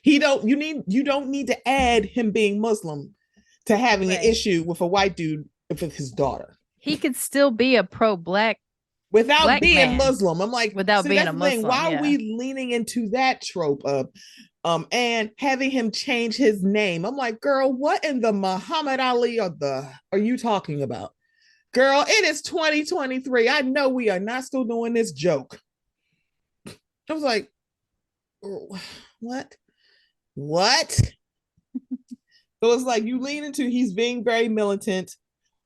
You don't need to add him being Muslim to having an issue with a white dude with his daughter. He could still be a pro-black without being Muslim. I'm like, without being a Muslim. Why are we leaning into that trope of and having him change his name? I'm like, girl, what in the Muhammad Ali are you talking about? Girl, it is 2023. I know we are not still doing this joke. I was like, what? So it's like you lean into he's being very militant,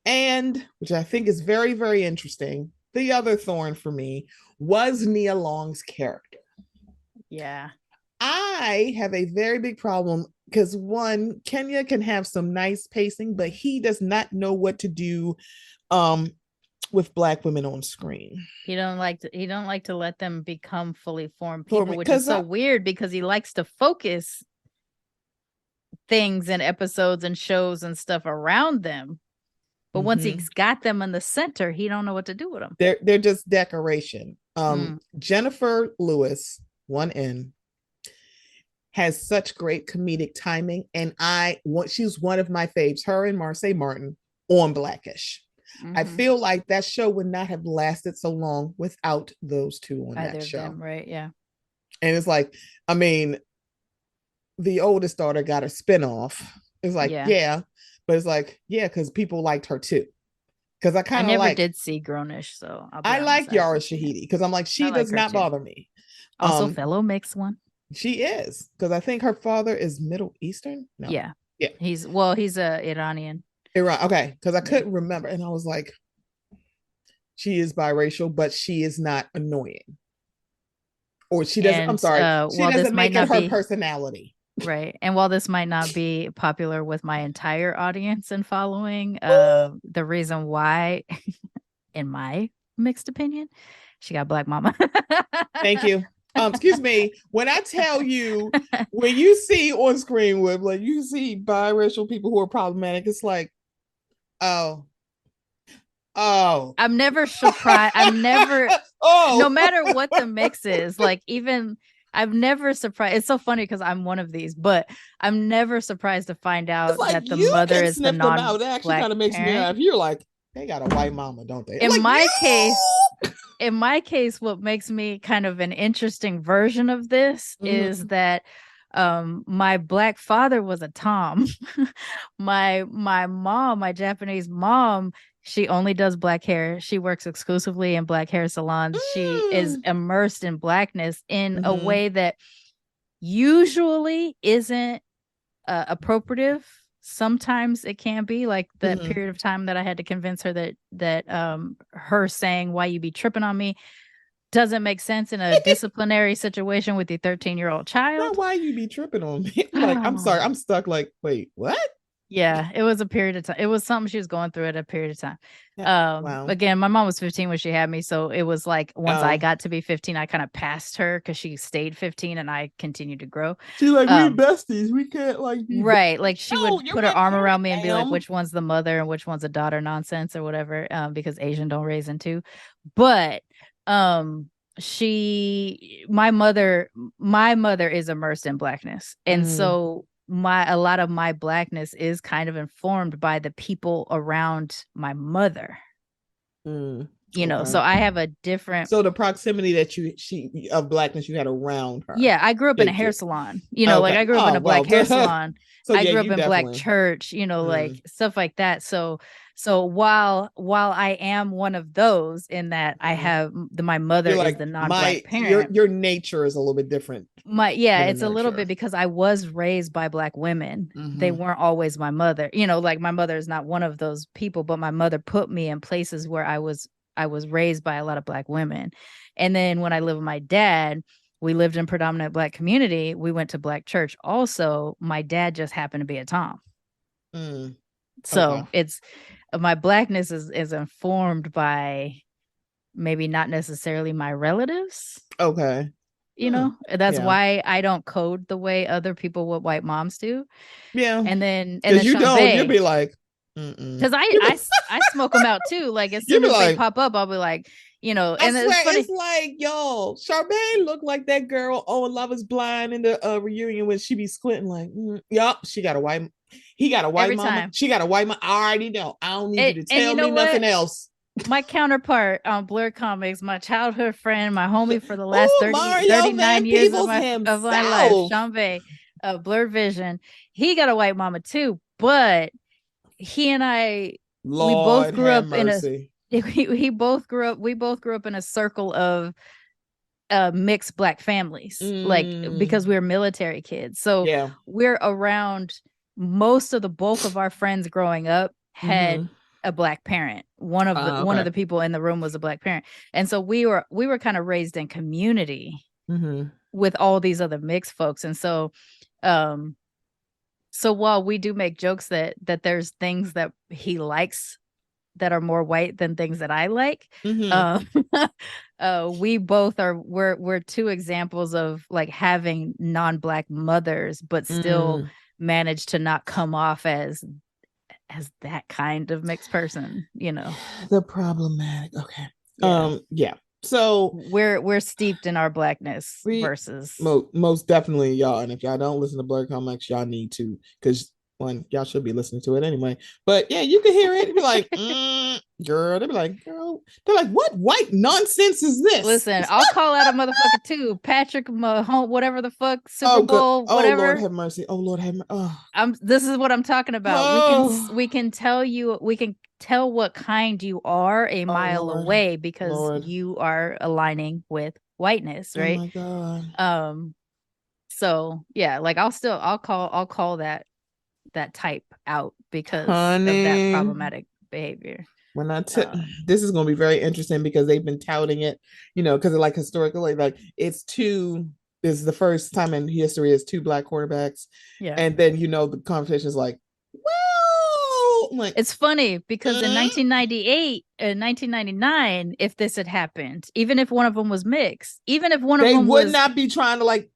and which I think is very, very interesting. the other thorn for me was Nia Long's character. Yeah. I have a very big problem because one, Kenya can have some nice pacing, but he does not know what to do um with Black women on screen. He don't like to let them become fully formed people, which is so weird because he likes to focus things and episodes and shows and stuff around them. But once he's got them in the center, he don't know what to do with them. They're just decoration. Jennifer Lewis, 1N, has such great comedic timing, and she's one of my faves. Her and Marseille Martin on Blackish. I feel like that show would not have lasted so long without those two on that show. Them, right? Yeah. And it's like, I mean, the oldest daughter got a spinoff. It's like, yeah, but it's like, yeah, because people liked her too. Because I never did see Grownish, so I like Yara Shahidi because I'm like, she does not bother me. Also, fellow mixed one. She is, because I think her father is Middle Eastern. No. Yeah. He's a Iranian. Iran. Okay, because I couldn't remember, and I was like, she is biracial, but she is not annoying, or she doesn't. I'm sorry, she doesn't make it her personality. Right. And while this might not be popular with my entire audience and following, the reason why, in my mixed opinion, she got Black mama. Thank you. Excuse me. When I tell you, when you see on screen with like you see biracial people who are problematic, it's like, oh. I'm never surprised. I'm never. No matter what the mix is, like even. I've never surprised. It's so funny because I'm one of these, but I'm never surprised to find out that the mother is the non-Black That actually kind of makes me laugh. You're like, they got a white mama, don't they? In my case, what makes me kind of an interesting version of this is that my Black father was a Tom. my mom, my Japanese mom, she only does Black hair. She works exclusively in Black hair salons. She is immersed in Blackness in a way that usually isn't appropriative. Sometimes it can be, like that period of time that I had to convince her that her saying "why you be tripping on me" doesn't make sense in a disciplinary situation with your 13-year-old child. Not why you be tripping on me. Like, I'm sorry, I'm stuck. Like, wait, what? Yeah, it was a period of time. It was something she was going through at a period of time. Wow. Again, my mom was 15 when she had me, so it was like once I got to be 15, I kind of passed her because she stayed 15 and I continued to grow. She's like, we besties, we can't like be right. Like she would put her arm around me and be like, which one's the mother and which one's a daughter nonsense or whatever, because Asian don't raise in two. But my mother is immersed in Blackness, and so a lot of my Blackness is kind of informed by the people around my mother. You know, so I have a different. So the proximity that she of Blackness you had around her. Yeah, I grew up in a hair salon. You know, like I grew up in a Black hair salon. So I grew up in Black church. You know, like stuff like that. So while I am one of those in that I have my mother is the non-Black parent. Your nature is a little bit different. It's a little bit because I was raised by Black women. They weren't always my mother. You know, like my mother is not one of those people, but my mother put me in places where I was raised by a lot of Black women. And then when I lived with my dad, we lived in predominant Black community. We went to Black church. Also, my dad just happened to be a Tom. So it's my Blackness is informed by maybe not necessarily my relatives. Okay. You know, that's why I don't code the way other people with white moms do. Yeah. And then you don't, you'll be like, because I smoke them out too. Like as soon as they pop up, I'll be like, you know, and it's like, yo, Sharmane looked like that girl on Love Is Blind in the reunion when she be squinting like, yup, she got a white. He got a white mama. She got a white mama. I already know. I don't need you to tell me nothing else. My counterpart on Blerdcomixed, my childhood friend, my homie for the last 39 years of my life, Sharmane, Blurred Vision. He got a white mama too, but he and I, we both grew up in we both grew up in a circle of mixed Black families, like because we were military kids. So we're around most of the bulk of our friends growing up had a black parent. One of the people in the room was a black parent. And so we were kind of raised in community with all these other mixed folks. And so so while we do make jokes that there's things that he likes that are more white than things that I like, we both we're two examples of like having non-black mothers, but still manage to not come off as that kind of mixed person, you know. The problematic. Okay. Yeah. So we're steeped in our blackness versus most definitely, y'all. And if y'all don't listen to Blerdcomixed, y'all need to, because one, y'all should be listening to it anyway. But yeah, you can hear it. Be like, girl. They'd be like, girl. They're like, what white nonsense is this? Listen, I'll call out a motherfucker too. Patrick Mahomes, whatever the fuck, Super Bowl, whatever. Oh Lord have mercy. Oh Lord have mercy. Oh. This is what I'm talking about. We can tell you. We can tell what kind you are a mile away because you are aligning with whiteness, right? Oh my God. So yeah, like I'll call that type out because of that problematic behavior. When this is going to be very interesting because they've been touting it, you know, because like historically, like this is the first time in history it's 2 black quarterbacks. Yeah. And then, you know, the conversation is like, well, like, it's funny because in 1998 and 1999, if this had happened, even if one of them was mixed, even if one of them would not be trying to like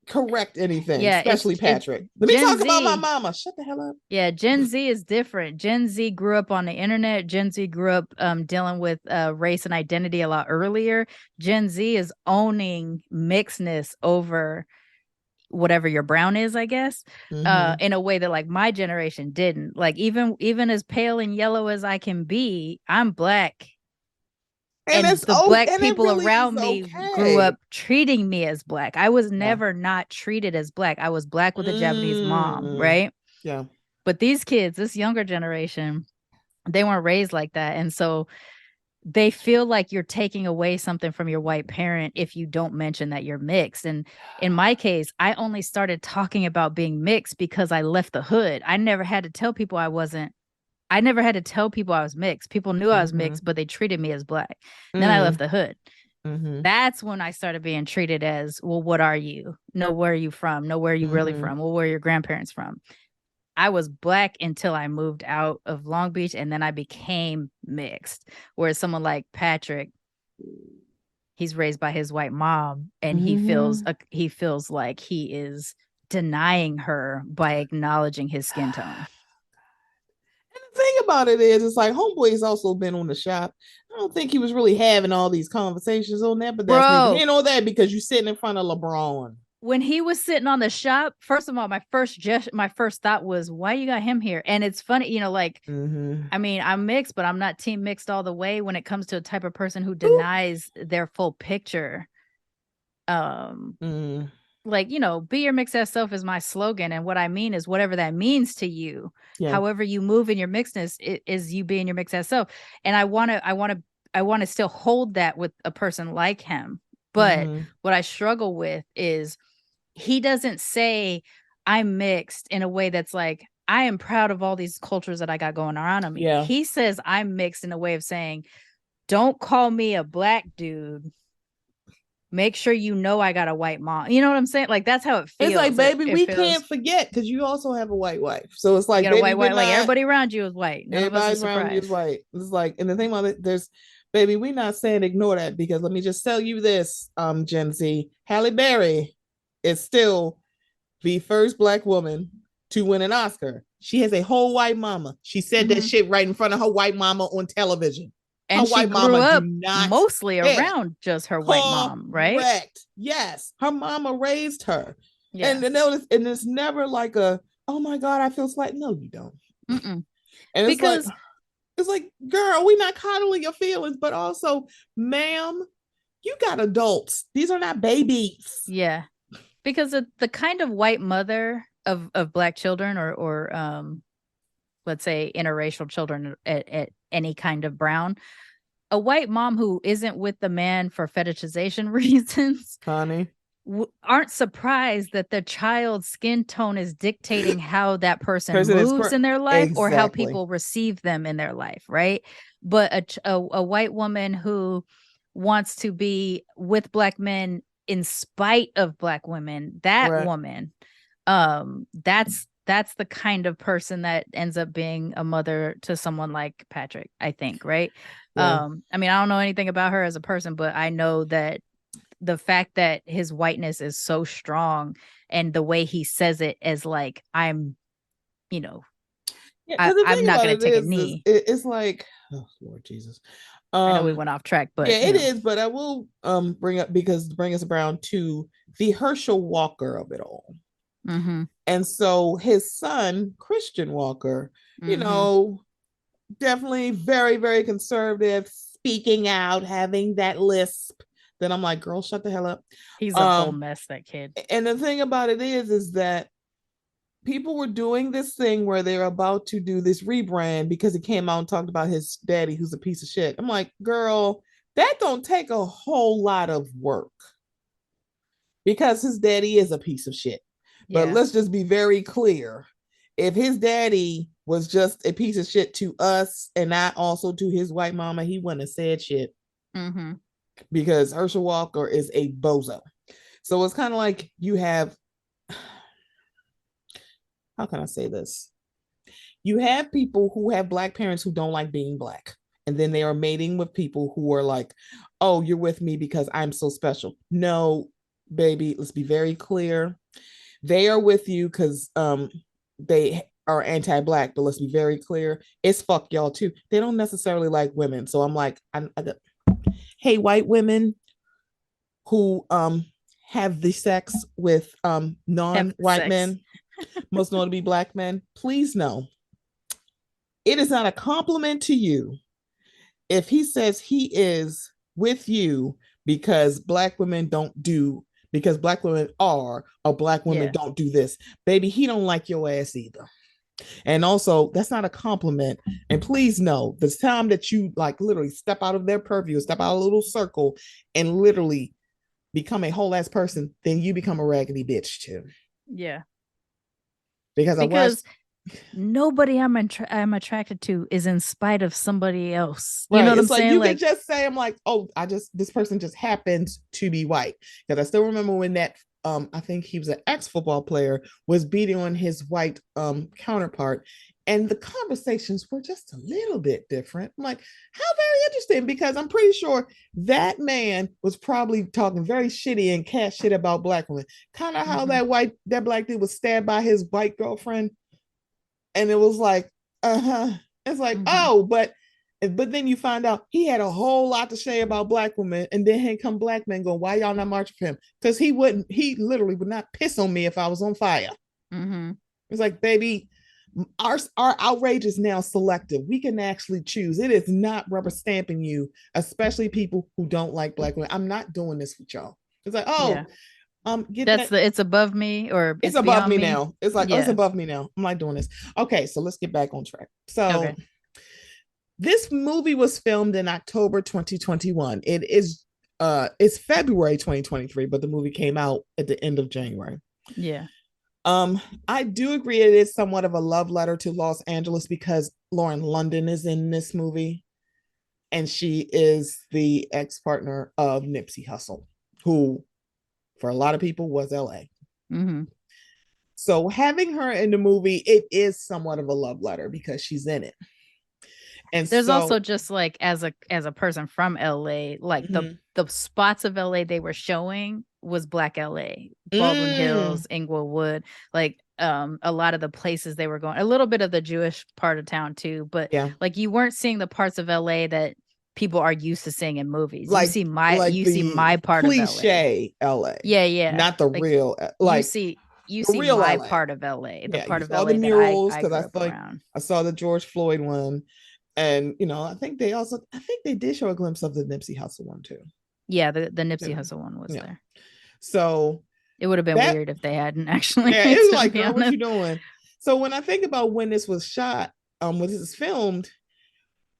correct anything, especially Patrick. Let me talk about my mama. Shut the hell up. Yeah, Gen Z is different. Gen Z grew up on the internet. Gen Z grew up dealing with race and identity a lot earlier. Gen Z is owning mixedness over whatever your brown is, I guess, in a way that like my generation didn't. Like even as pale and yellow as I can be, I'm black. And the black people really around me grew up treating me as black. I was never not treated as black. I was black with a Japanese mom, right? Yeah. But these kids, this younger generation, they weren't raised like that. And so they feel like you're taking away something from your white parent if you don't mention that you're mixed. And in my case, I only started talking about being mixed because I left the hood. I never had to tell people I wasn't. I never had to tell people I was mixed. People knew I was mixed, but they treated me as black. Then I left the hood. That's when I started being treated as, well, what are you? No, where are you from? No, where are you really from? Well, where are your grandparents from? I was black until I moved out of Long Beach, and then I became mixed. Whereas someone like Patrick, he's raised by his white mom, and he feels like he is denying her by acknowledging his skin tone. The thing about it is, it's like homeboy's also been on the shop. I don't think he was really having all these conversations on that, but that's neither here nor there because you're sitting in front of LeBron. When he was sitting on the shop, first of all, my first thought was, why you got him here? And it's funny, you know, like, I mean, I'm mixed, but I'm not team mixed all the way when it comes to a type of person who denies their full picture. Like, you know, be your mixed ass self is my slogan. And what I mean is whatever that means to you, however you move in your mixedness is you being your mixed ass self. And I want to still hold that with a person like him. But what I struggle with is he doesn't say I'm mixed in a way that's like, I am proud of all these cultures that I got going around on me. Yeah. He says I'm mixed in a way of saying, don't call me a black dude. Make sure you know I got a white mom. You know what I'm saying? Like, that's how it feels. It's like, baby, we can't forget because you also have a white wife. So it's like, you got a white wife. Like, everybody around you is white. Everybody around you is white. It's like, and the thing about it, baby, we're not saying ignore that because let me just tell you this, Gen Z, Halle Berry is still the first black woman to win an Oscar. She has a whole white mama. She said that shit right in front of her white mama on television. And she grew up mostly around just her white mom, right? Correct. Yes. Her mama raised her. Yeah. And it's never like a, oh my God, I feel slight. No, you don't. And it's like, girl, we're not coddling your feelings, but also, ma'am, you got adults. These are not babies. Yeah. Because the kind of white mother of black children or let's say interracial children at any kind of brown, a white mom who isn't with the man for fetishization reasons, honey, aren't surprised that the child's skin tone is dictating how that person Person is moves in their life or how exactly people receive them in their life, right? But a white woman who wants to be with black men in spite of black women, that right. woman, that's the kind of person that ends up being a mother to someone like Patrick, I think, right? Yeah. I mean, I don't know anything about her as a person, but I know that the fact that his whiteness is so strong and the way he says it as like, I'm, you know, Yeah, because the I'm thing not about going it to take a is knee. it's like, oh Lord Jesus. I know we went off track, Yeah, but it is, but I will bring us around to the Herschel Walker of it all. mm-hmm, And so his son, Christian Walker, you mm-hmm. know, definitely very, very conservative, speaking out, having that lisp. Then I'm like, girl, shut the hell up. He's a whole Um, mess, that kid. and the thing about it is that people were doing this thing where they're about to do this rebrand because he came out and talked about his daddy who's a piece of shit. I'm like, girl, that don't take a whole lot of work because his daddy is a piece of shit. But Yeah. let's just be very clear. If his daddy was just a piece of shit to us and not also to his white mama, he wouldn't have said shit Mm-hmm. because Herschel Walker is a bozo. So it's kind of like you have, how can I say this? You have people who have black parents who don't like being black. And then they are mating with people who are like, oh, you're with me because I'm so special. No, baby, let's be very clear. They are with you because they are anti-black, but let's be very clear. It's fuck y'all too. They don't necessarily like women. So I'm like, hey, white women who have the sex with Have non-white sex. men, most notably black men, please know it is not a compliment to you if he says he is with you because black women don't do because black women are or black women Yeah. don't do this, baby, he don't like your ass either. And also, that's not a compliment. And please know the time that you like literally step out of their purview, step out of a little circle, and literally become a whole ass person, then you become a raggedy bitch too. Yeah. Because I watched Because nobody I'm attracted to is in spite of somebody else. You know right. what I'm It's like saying? you could Like, just say, I'm like, oh, this person just happens to be white. Because I still remember when that I think he was an ex-football player, was beating on his white counterpart. And the conversations were just a little bit different. I'm like, how very interesting, because I'm pretty sure that man was probably talking very shitty and cat shit about black women. Kind of how mm-hmm, that black dude was stabbed by his white girlfriend. And it was like, uh-huh. It's like, mm-hmm. oh, but then you find out he had a whole lot to say about black women, and then here come black men going, why y'all not marching for him? Because he literally would not piss on me if I was on fire. Mm-hmm. It's like, baby, our outrage is now selective. We can actually choose. It is not rubber stamping you, especially people who don't like black women. I'm not doing this with y'all. It's like, Yeah. oh, get that. It's above me or It's it's above beyond me me. now. It's like, oh, it's Yeah. above me now. I'm not doing this. Okay, so let's get back on track. So Okay. this movie was filmed in October 2021. It's February 2023, but the movie came out at the end of January. Yeah. Um, I do agree it is somewhat of a love letter to Los Angeles because Lauren London is in this movie, and she is the ex-partner of Nipsey Hussle, who for a lot of people was LA. Mm-hmm. So having her in the movie, it is somewhat of a love letter because she's in it. And There's also so just like as a person from LA, like mm-hmm. the spots of LA they were showing was Black LA, Baldwin Mm, Hills, Inglewood, like a lot of the places they were going, a little bit of the Jewish part of town too, but yeah, like you weren't seeing the parts of LA that people are used to seeing in movies. like You see the my part of LA. cliche LA, Yeah, yeah. not the Like real you like see you the see real my LA. part of LA, the Yeah, part you of saw the LA that murals I because grew up around. I saw the George Floyd one, and I think they did show a glimpse of the Nipsey Hussle one too. Yeah, the Nipsey Yeah, Hussle one was yeah. there. So It would have been that weird if they hadn't actually, yeah, it was to like, be girl, what honest. you doing? So when I think about when this was shot, when this is filmed,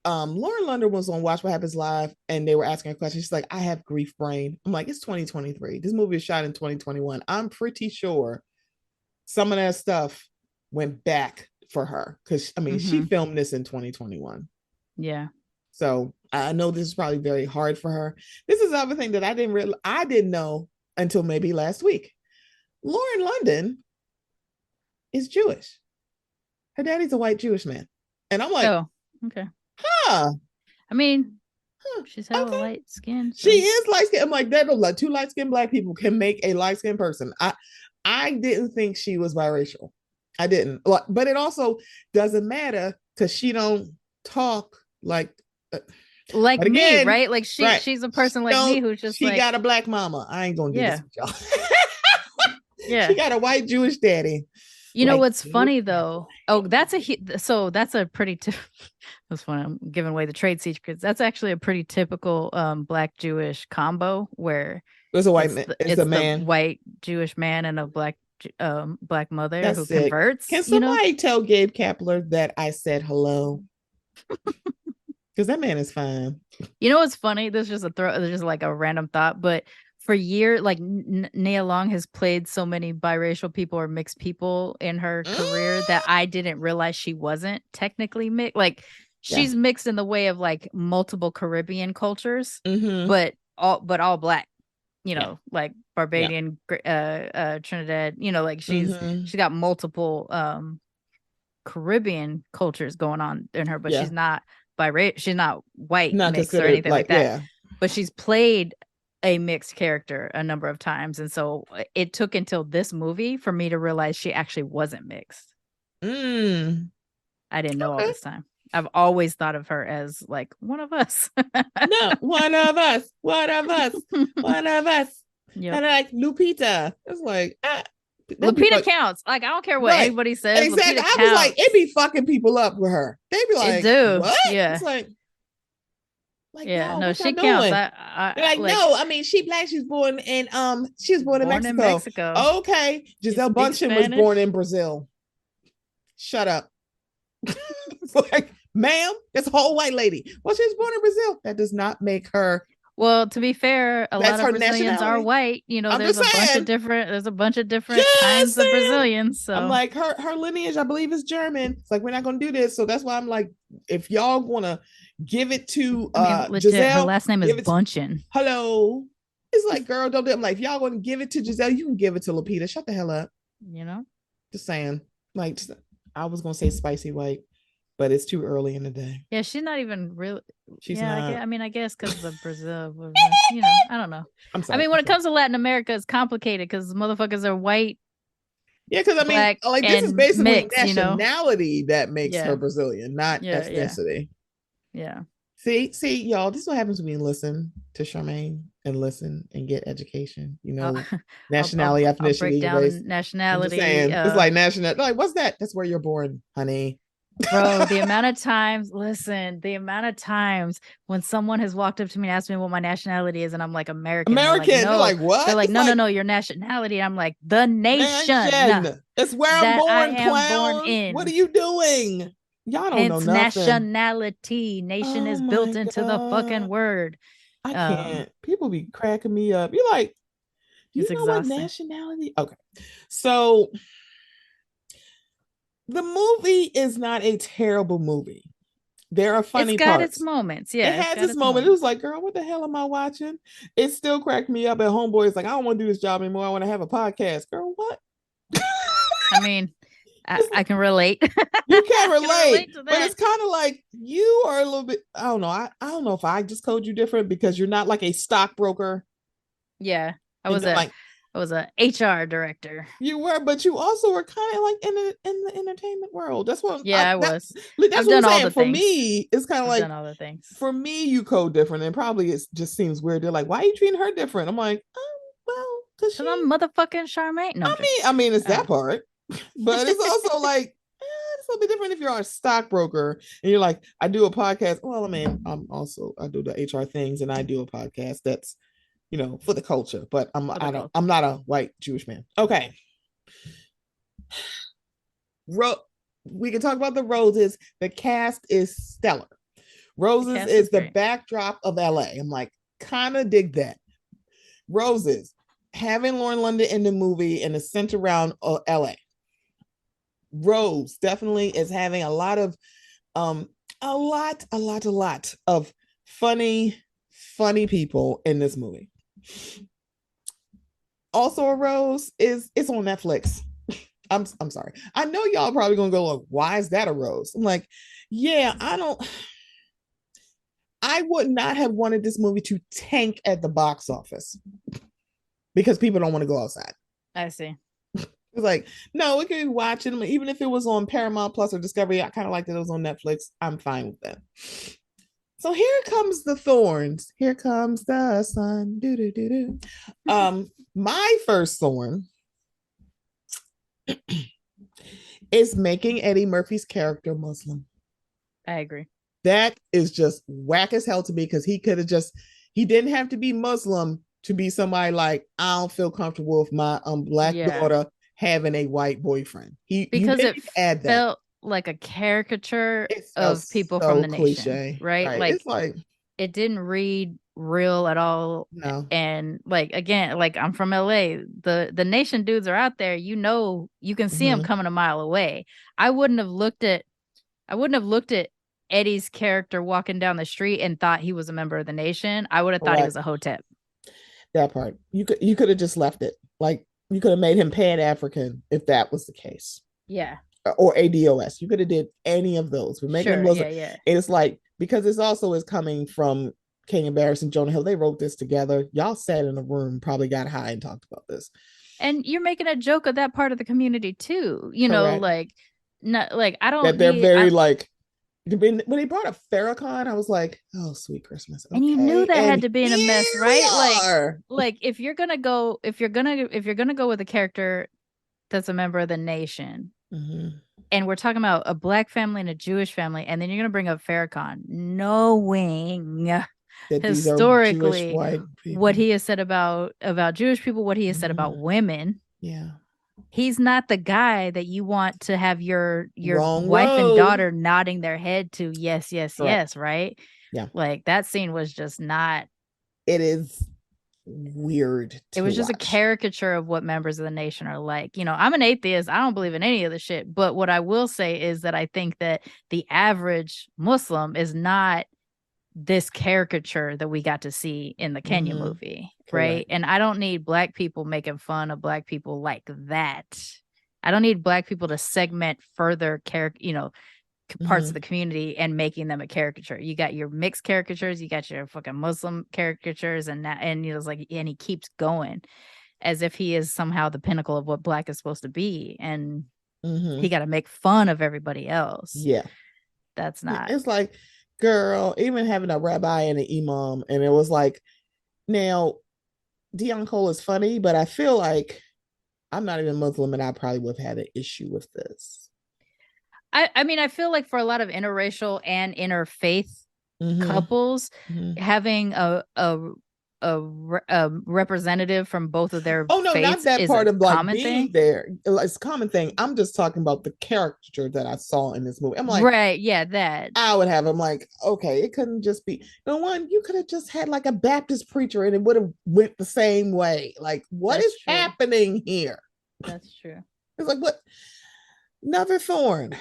Lauren London was on Watch What Happens Live and they were asking her questions. She's like, I have grief brain. I'm like, it's 2023. This movie was shot in 2021. I'm pretty sure some of that stuff went back for her because I mean she filmed this in 2021. Yeah. So I know this is probably very hard for her. This is the other thing that I didn't know until maybe last week. Lauren London is Jewish. Her daddy's a white Jewish man. And I'm like, oh, okay. Huh. I mean, she's hella light skin. So. She is light skin. I'm like, that like two light skinned black people can make a light skinned person. I didn't think she was biracial. I didn't. But it also doesn't matter because she don't talk like again, me, right? Like she's a person like me who's just she got a black mama. I ain't gonna do this with y'all. Yeah. She got a white Jewish daddy. You know what's funny though? Oh, that's a pretty that's funny. I'm giving away the trade secrets. That's actually a pretty typical black Jewish combo where there's a white man. It's a man, white Jewish man and a black mother that's who converts. Can somebody tell Gabe Kapler that I said hello? Because that man is fine. You know what's funny? This is just like a random thought, but for years, like Nia Long has played so many biracial people or mixed people in her career that I didn't realize she wasn't technically mixed. Like she's mixed in the way of like multiple Caribbean cultures, but all black. You know, like Barbadian, Trinidad. You know, like she's got multiple Caribbean cultures going on in her, but she's not biracial. She's not white mixed or anything like that. Yeah. But she's played a mixed character a number of times, and so it took until this movie for me to realize she actually wasn't mixed. I didn't know all this time. I've always thought of her as like one of us. No, one of us. Yep. And like Lupita, it's like Lupita counts. Like I don't care what anybody says. Exactly. I was like, it be fucking people up with her. They be like, what? Yeah. It's like no, she counts. No, I mean, she black. She's born in Mexico. Okay, Giselle Bundchen was born in Brazil. Shut up. Like, ma'am, that's a whole white lady. Well, she was born in Brazil. That does not make her. Well, to be fair, a lot of Brazilians are white. You know, there's a bunch of different kinds of Brazilians. So I'm like, her lineage, I believe, is German. It's like we're not gonna do this. So that's why I'm like, if y'all wanna give it to Giselle, her last name is Bundchen. Hello. It's like, girl, don't do it. I'm like, if y'all want to give it to Giselle, you can give it to Lupita. Shut the hell up. You know? Just saying. Like, I was gonna say spicy white, but it's too early in the day. Yeah, she's not even really. She's not. I guess because of Brazil, you know, I don't know. I'm sorry. I mean, when it comes to Latin America, it's complicated because motherfuckers are white. Yeah, because I mean, like this is basically mixed, nationality that makes her Brazilian, not ethnicity. Yeah. See, y'all, this is what happens when you listen to Sharmane and listen and get education. You know, nationality, ethnicity, I'll break down race. Nationality. It's like national. Like, what's that? That's where you're born, honey. Bro, the amount of times when someone has walked up to me and asked me what my nationality is, and I'm like American. They're like, what? They're like, no, your nationality. I'm like, the nation. It's where I'm born, clown. What are you doing? Y'all don't know nothing. Nationality. Nation is built into the fucking word. I can't. People be cracking me up. You're like, do you know what nationality? Okay. So the movie is not a terrible movie. There are funny parts. It's got its moments. Yeah. It has its moment. It was like, girl, what the hell am I watching? It still cracked me up at Homeboy. It's like, I don't want to do this job anymore. I want to have a podcast. Girl, what? I mean, I can relate. You can't relate, but it's kind of like you are a little bit. I don't know. I don't know if I just code you different because you're not like a stockbroker. Yeah, I was a HR director. You were, but you also were kind of like in the entertainment world. That's what. Yeah, I was. That's I've what done I'm saying. All the for things. Me, it's kind of like done all the things. For me, you code different, and probably it just seems weird. They're like, "Why are you treating her different?" I'm like, well, because I'm motherfucking Sharmane. No, I mean, it's that part, but it's also like. It's a little bit different if you're a stockbroker and you're like, I do a podcast. Well, I mean, I do the HR things and I do a podcast that's, you know, for the culture, but I'm not a white Jewish man. Okay. We can talk about the roses. The cast is stellar. Roses cast is is the great. backdrop of LA. I'm like, kind of dig that. Roses, having Lauren London in the movie and the center around LA. Rose definitely is having a lot of a lot of funny people in this movie. Also a rose is it's on Netflix. I'm sorry. I know y'all probably gonna go like, why is that a rose? I'm like, yeah, I would not have wanted this movie to tank at the box office because people don't want to go outside. I see. It's like, no, we could watch it. Even if it was on Paramount Plus or Discovery, I kind of like that it was on Netflix. I'm fine with that. So here comes the thorns. Here comes the sun. Do do do do. My first thorn is making Eddie Murphy's character Muslim. I agree. That is just whack as hell to me because he didn't have to be Muslim to be somebody like, I don't feel comfortable with my black daughter having a white boyfriend. Because it add that. felt like a caricature of people from the nation, right? Like, it's like it didn't read real at all. No. And like, again, like, I'm from LA. The nation dudes are out there, you can see them coming a mile away. I wouldn't have looked at Eddie's character walking down the street and thought he was a member of the nation. I would have thought he was a hotep. That part. You could have just left it. Like, you could have made him Pan-African if that was the case. Yeah. Or ADOS. You could have did any of those. But making him Muslim, it's like, because this also is coming from Kenya Barris and Jonah Hill. They wrote this together. Y'all sat in a room, probably got high and talked about this. And you're making a joke of that part of the community too. You know, like, not like, I don't. That they're very like. When they brought up Farrakhan, I was like, "Oh, sweet Christmas!" Okay. And you knew that had to be in a mess, right? Like if you're gonna go with a character that's a member of the nation, and we're talking about a black family and a Jewish family, and then you're gonna bring up Farrakhan, knowing that historically what he has said about Jewish people, what he has said about women. Yeah. He's not the guy that you want to have your wife and daughter nodding their head to yes, right? Yeah. Like, that scene was just not. It is weird. It was just a caricature of what members of the nation are like. You know, I'm an atheist. I don't believe in any of the shit. But what I will say is that I think that the average Muslim is not this caricature that we got to see in the Kenya movie, right? And I don't need black people making fun of black people like that. I don't need black people to segment further parts of the community and making them a caricature. You got your mixed caricatures, you got your fucking Muslim caricatures, and it's like, and he keeps going as if he is somehow the pinnacle of what black is supposed to be, and he got to make fun of everybody else. Yeah, that's not. It's like, girl, even having a rabbi and an imam, and it was like, now Dion Cole is funny, but I feel like I'm not even Muslim, and I probably would have had an issue with this. I mean, I feel like for a lot of interracial and interfaith couples, having a representative from both of their not that part of like being there. It's a common thing. I'm just talking about the caricature that I saw in this movie. I'm like, right, yeah, that I would have. I'm like, okay, it couldn't just be you could have just had like a Baptist preacher and it would have went the same way. Like, what is happening here? That's true. It's like, what? Another thorn.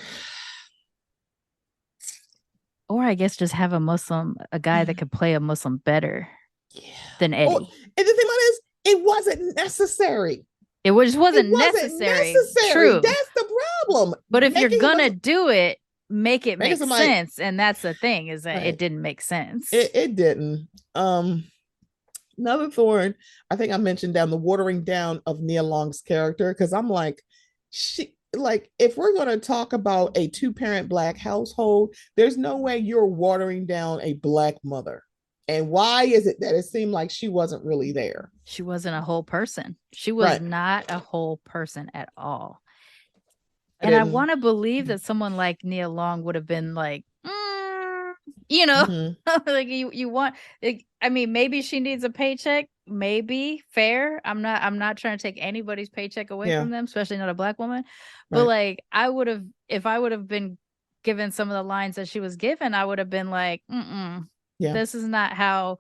Or I guess just have a guy that could play a Muslim better than Eddie. And the thing about it is, it wasn't necessary. It wasn't necessary. True. That's the problem. But if you're gonna do it, make it make sense. And that's the thing, is that it didn't make sense. It didn't. Another thorn, I think I mentioned down the watering down of Nia Long's character, because I'm like, if we're going to talk about a 2-parent black household, there's no way you're watering down a black mother. And why is it that it seemed like she wasn't really there? She wasn't a whole person. She was not a whole person at all. And I want to believe that someone like Nia Long would have been like, like you want, like, I mean, maybe she needs a paycheck, maybe, fair. I'm not trying to take anybody's paycheck away from them, especially not a black woman. But like, if I would have been given some of the lines that she was given, I would have been like, Yeah. this is not how,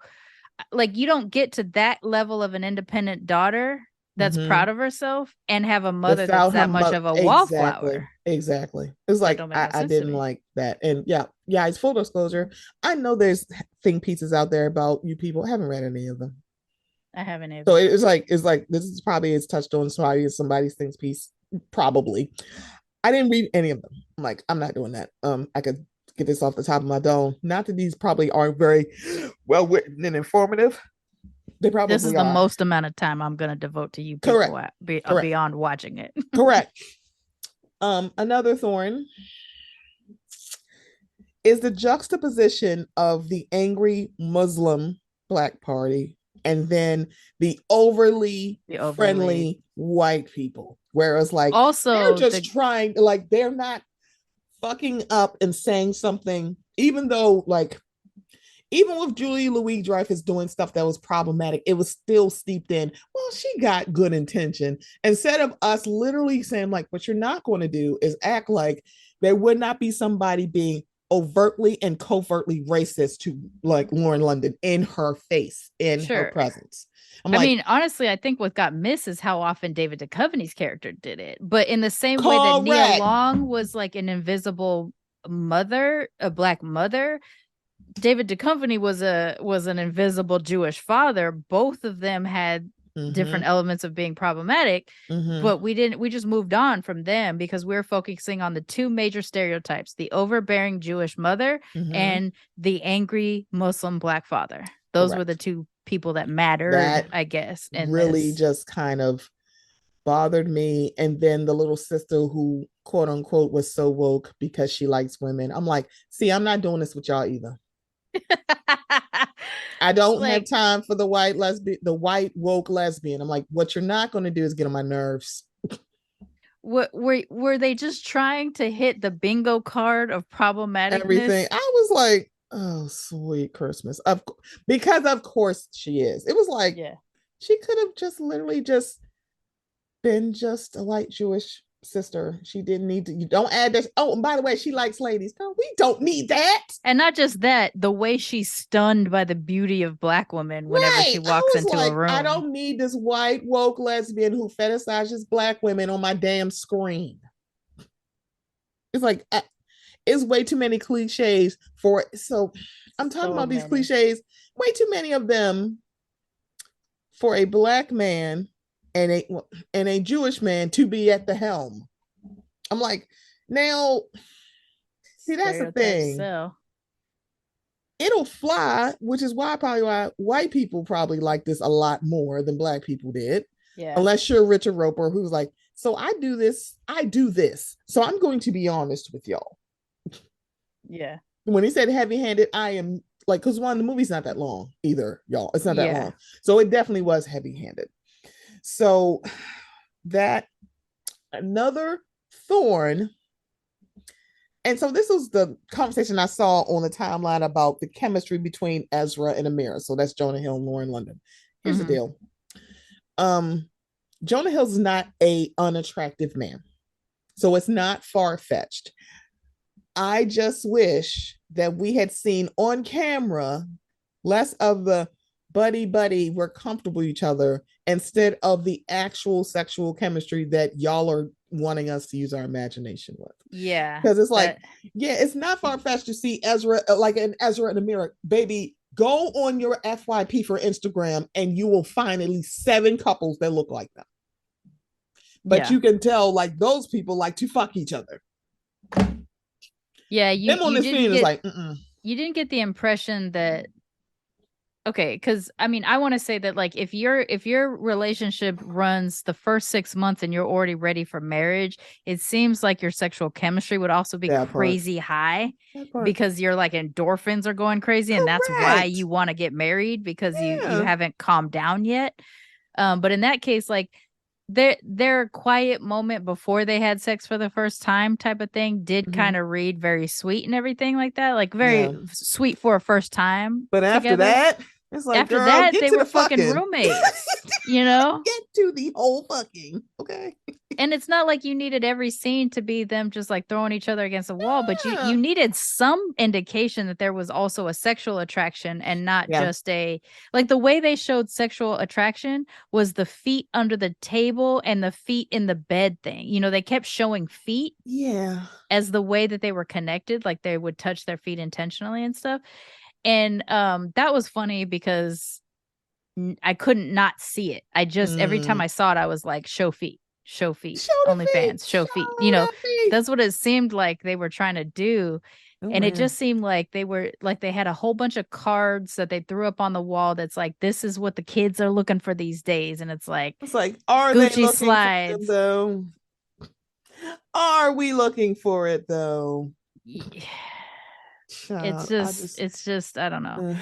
like, you don't get to that level of an independent daughter that's proud of herself and have a mother Without that's her that much of a exactly, wallflower. exactly. It's That like don't make no I sense to didn't me. like that. And yeah, it's full disclosure. I know there's think pieces out there about you people. I haven't read any of them. I haven't So either. it's like this is probably it's touched on somebody's things piece. Probably. I didn't read any of them. I'm like, I'm not doing that. I could get this off the top of my dome. Not that these probably aren't very well written and informative. They This is probably the are. most amount of time I'm going to devote to you Correct. people Correct. beyond watching it. Correct. Another thorn is the juxtaposition of the angry Muslim Black Party and then the overly friendly white people. Whereas, like, they're also just trying, like, they're not fucking up and saying something, even though, like, even with Julie Louis Dreyfus doing stuff that was problematic, it was still steeped in, well, she got good intention. Instead of us literally saying, like, what you're not going to do is act like there would not be somebody being overtly and covertly racist to, like, Lauren London in her face, in her presence. I mean, honestly, I think what got missed is how often David Duchovny's character did it. But in the same way that Nia Long was like an invisible mother, a Black mother, David Duchovny was an invisible Jewish father. Both of them had different elements of being problematic, but we just moved on from them because we're focusing on the two major stereotypes: the overbearing Jewish mother and the angry Muslim Black father. Those were the two people that mattered, I guess. And really just kind of bothered me. And then the little sister who, quote unquote, was so woke because she likes women. I'm like, see, I'm not doing this with y'all either. I don't have time for the white woke lesbian. I'm like, what you're not going to do is get on my nerves. What were they just trying to hit the bingo card of problematic everything? I was like, oh, sweet Christmas. Because of course she is. It was like, she could have just literally just been just a white Jewish sister. She didn't need to. You don't add this. Oh, and by the way, she likes ladies. No, we don't need that. And not just that, the way she's stunned by the beauty of Black women whenever she walks into a room. I don't need this white woke lesbian who fetishizes Black women on my damn screen. It's like, it's way too many cliches for it. So I'm talking about these cliches, way too many of them for a Black man and a Jewish man to be at the helm. I'm like, now, see, that's the thing. It'll fly, which is why white people probably like this a lot more than Black people did. Yeah. Unless you're Richard Roper, who's like, so I do this. So I'm going to be honest with y'all. Yeah. When he said heavy-handed, I am like, because one, the movie's not that long either, y'all. It's not that long. So it definitely was heavy-handed. So that another thorn. And so this was the conversation I saw on the timeline about the chemistry between Ezra and Amira. So that's Jonah Hill and Lauren London. Here's the deal. Jonah Hill's not a unattractive man. So it's not far-fetched. I just wish that we had seen on camera less of the buddy, we're comfortable with each other, instead of the actual sexual chemistry that y'all are wanting us to use our imagination with. Yeah. Because it's like, it's not far-fetched to see Ezra, like an Ezra and Amira. Baby, go on your FYP for Instagram and you will find at least 7 couples that look like them. But you can tell, like, those people like to fuck each other. Yeah, you didn't get the impression that, okay, because I mean, I want to say that, like, if your relationship runs the first 6 months and you're already ready for marriage, it seems like your sexual chemistry would also be crazy high because your, like, endorphins are going crazy. And that's why you want to get married, because you haven't calmed down yet. But in that case, like, their quiet moment before they had sex for the first time type of thing did kind of read very sweet and everything like that, like very sweet for a first time. But after that, It's like, After girl, that, get they to were the fucking fucking. roommates, you know? Get to the whole fucking. Okay. And it's not like you needed every scene to be them just like throwing each other against a wall, but you Yeah. needed some indication that there was also a sexual attraction and not Yeah. just a like the way they showed sexual attraction was the feet under the table and the feet in the bed thing. You know, they kept showing feet Yeah. as the way that they were connected, like they would touch their feet intentionally and stuff. And that was funny because I couldn't not see it. I just every time Mm. I saw it, I was like, show feet, Show the feet. OnlyFans, show feet. You Show know, that feet. that's what it seemed like they were trying to do. Oh And it man. just seemed like they were like they had a whole bunch of cards that they threw up on the wall that's like, this is what the kids are looking for these days. And it's like It's like, are they Gucci looking for them slides. though? Are we looking for it though? Child, It's just, I don't know. uh,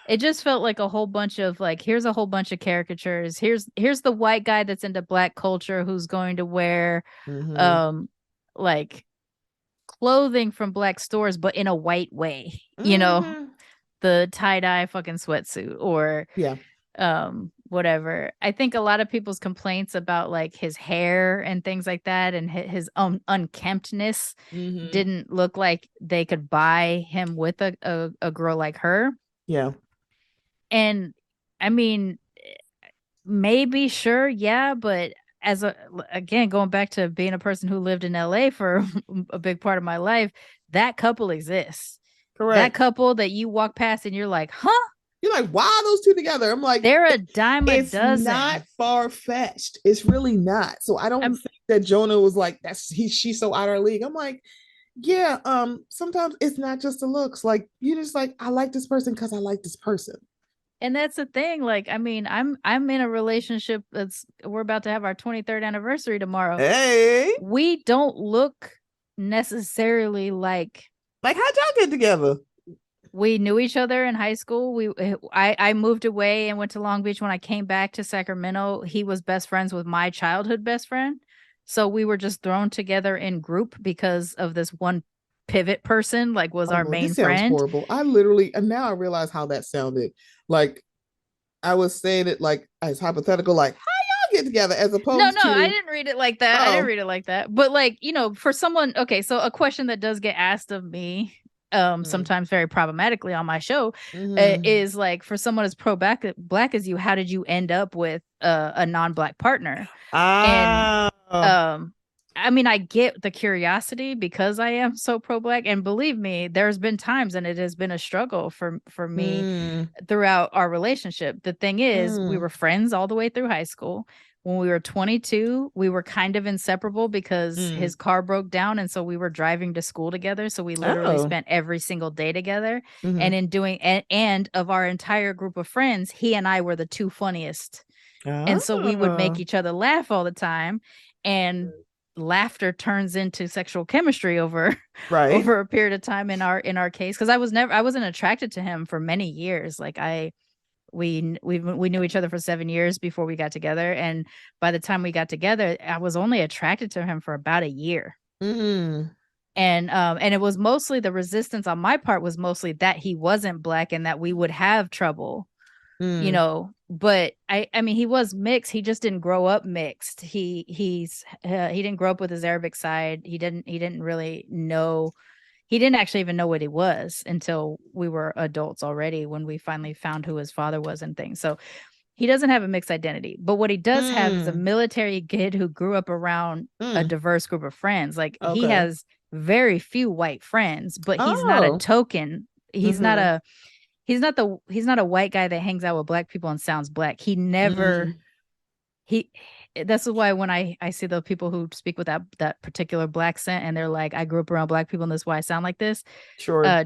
It just felt like a whole bunch of like, here's a whole bunch of caricatures. Here's the white guy that's into black culture who's going to wear mm-hmm. um like clothing from black stores but in a white way, you know, Mm-hmm. the tie-dye fucking sweatsuit or Yeah. whatever. I think a lot of people's complaints about like his hair and things like that and his unkemptness Mm-hmm. didn't look like they could buy him with a girl like her. Yeah. And I mean, maybe, sure, yeah, but as a again, going back to being a person who lived in LA for a big part of my life, that couple exists. That Correct. couple that you walk past and you're like, huh? You're like, why are those two together? I'm like, They're a dime a it's not dozen. far fetched. It's really not. So I don't I'm think that Jonah was like, she's so out of our league. I'm like, yeah, sometimes it's not just the looks. Like you just like, I like this person because I like this person. and that's the thing. Like, I mean, I'm in a relationship that's we're about to have our 23rd anniversary tomorrow. Hey, We don't look necessarily like how'd y'all get together? we knew each other in high school. I moved away and went to Long Beach. When I came back to Sacramento, he was best friends with my childhood best friend. So we were just thrown together in group because of this one pivot person, like was Oh our Lord, main this sounds friend. horrible. I literally, and now I realize how that sounded. Like I was saying it like as hypothetical, like how y'all get together, as No, opposed no, I to, didn't read it like that. I didn't oh, read it like that. But like, you know, for someone, okay, so a question that does get asked of me mm, sometimes very problematically on my show mm-hmm. is like for someone as pro black as you, how did you end up with a non-black partner? And Ah, um I mean, I get the curiosity because I am so pro black, and believe me, there's been times and it has been a struggle for me mm, throughout our relationship. The thing is, we mm, were friends all the way through high school. When we were 22, we were kind of inseparable because mm. his car broke down. And so we were driving to school together. So we literally Oh, spent every single day together. mm-hmm. And in doing, and of our entire group of friends, he and I were the two funniest. And so we would make Oh, each other laugh all the time. And laughter turns into sexual chemistry over right. over a period of time in our case, because I wasn't attracted to him for many years. Like we knew each other for 7 years before we got together, and by the time we got together, I was only attracted to him for about a year. Mm, And it was mostly the resistance on my part was mostly that he wasn't black and that we would have trouble, you mm, know. But I mean, he was mixed. He just didn't grow up mixed. He didn't grow up with his Arabic side. He didn't really know. He didn't actually even know what he was until we were adults already, when we finally found who his father was and things. So he doesn't have a mixed identity, but what he does have is a mm, military kid who grew up around a mm. diverse group of friends. Like, he Okay. has very few white friends, but he's not a Oh, token. He's not mm-hmm. a he's not a white guy that hangs out with black people and sounds black. He never Mm, he That's why when I see the people who speak with that particular black accent and they're like, I grew up around black people and this is why I sound like this. sure. uh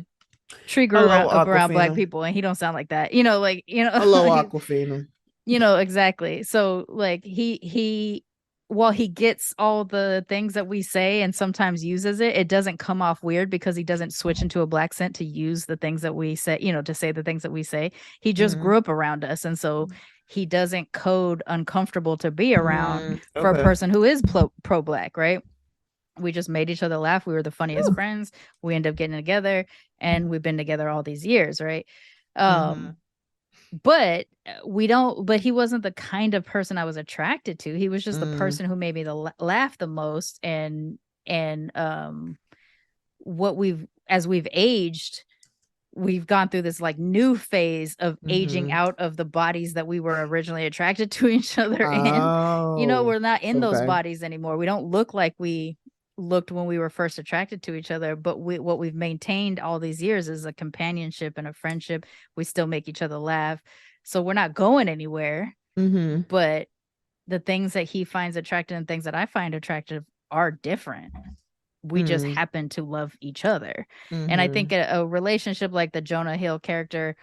Tree grew Hello, up around black Aquafina. people and he don't sound like that, you know, like, you know. Hello, Aquafina. You know, exactly. So like he while he gets all the things that we say and sometimes uses it, it doesn't come off weird because he doesn't switch into a black accent to use the things that we say, you know, to say the things that we say. He just Mm-hmm. grew up around us. And so he doesn't code uncomfortable to be around Mm, for a okay. person who is pro black, right? We just made each other laugh. We were the funniest Whew. friends. We ended up getting together and we've been together all these years, right? Mm-hmm. Um, but but he wasn't the kind of person I was attracted to. He was just the person who made me laugh the most. And what as we've aged, we've gone through this like new phase of aging out of the bodies that we were originally attracted to each other in. We're not in those bodies anymore. We don't look like we looked when we were first attracted to each other, but what we've maintained all these years is a companionship and a friendship. We still make each other laugh. So we're not going anywhere. But the things that he finds attractive and things that I find attractive are different. We just happen to love each other. And I think a relationship like the Jonah Hill character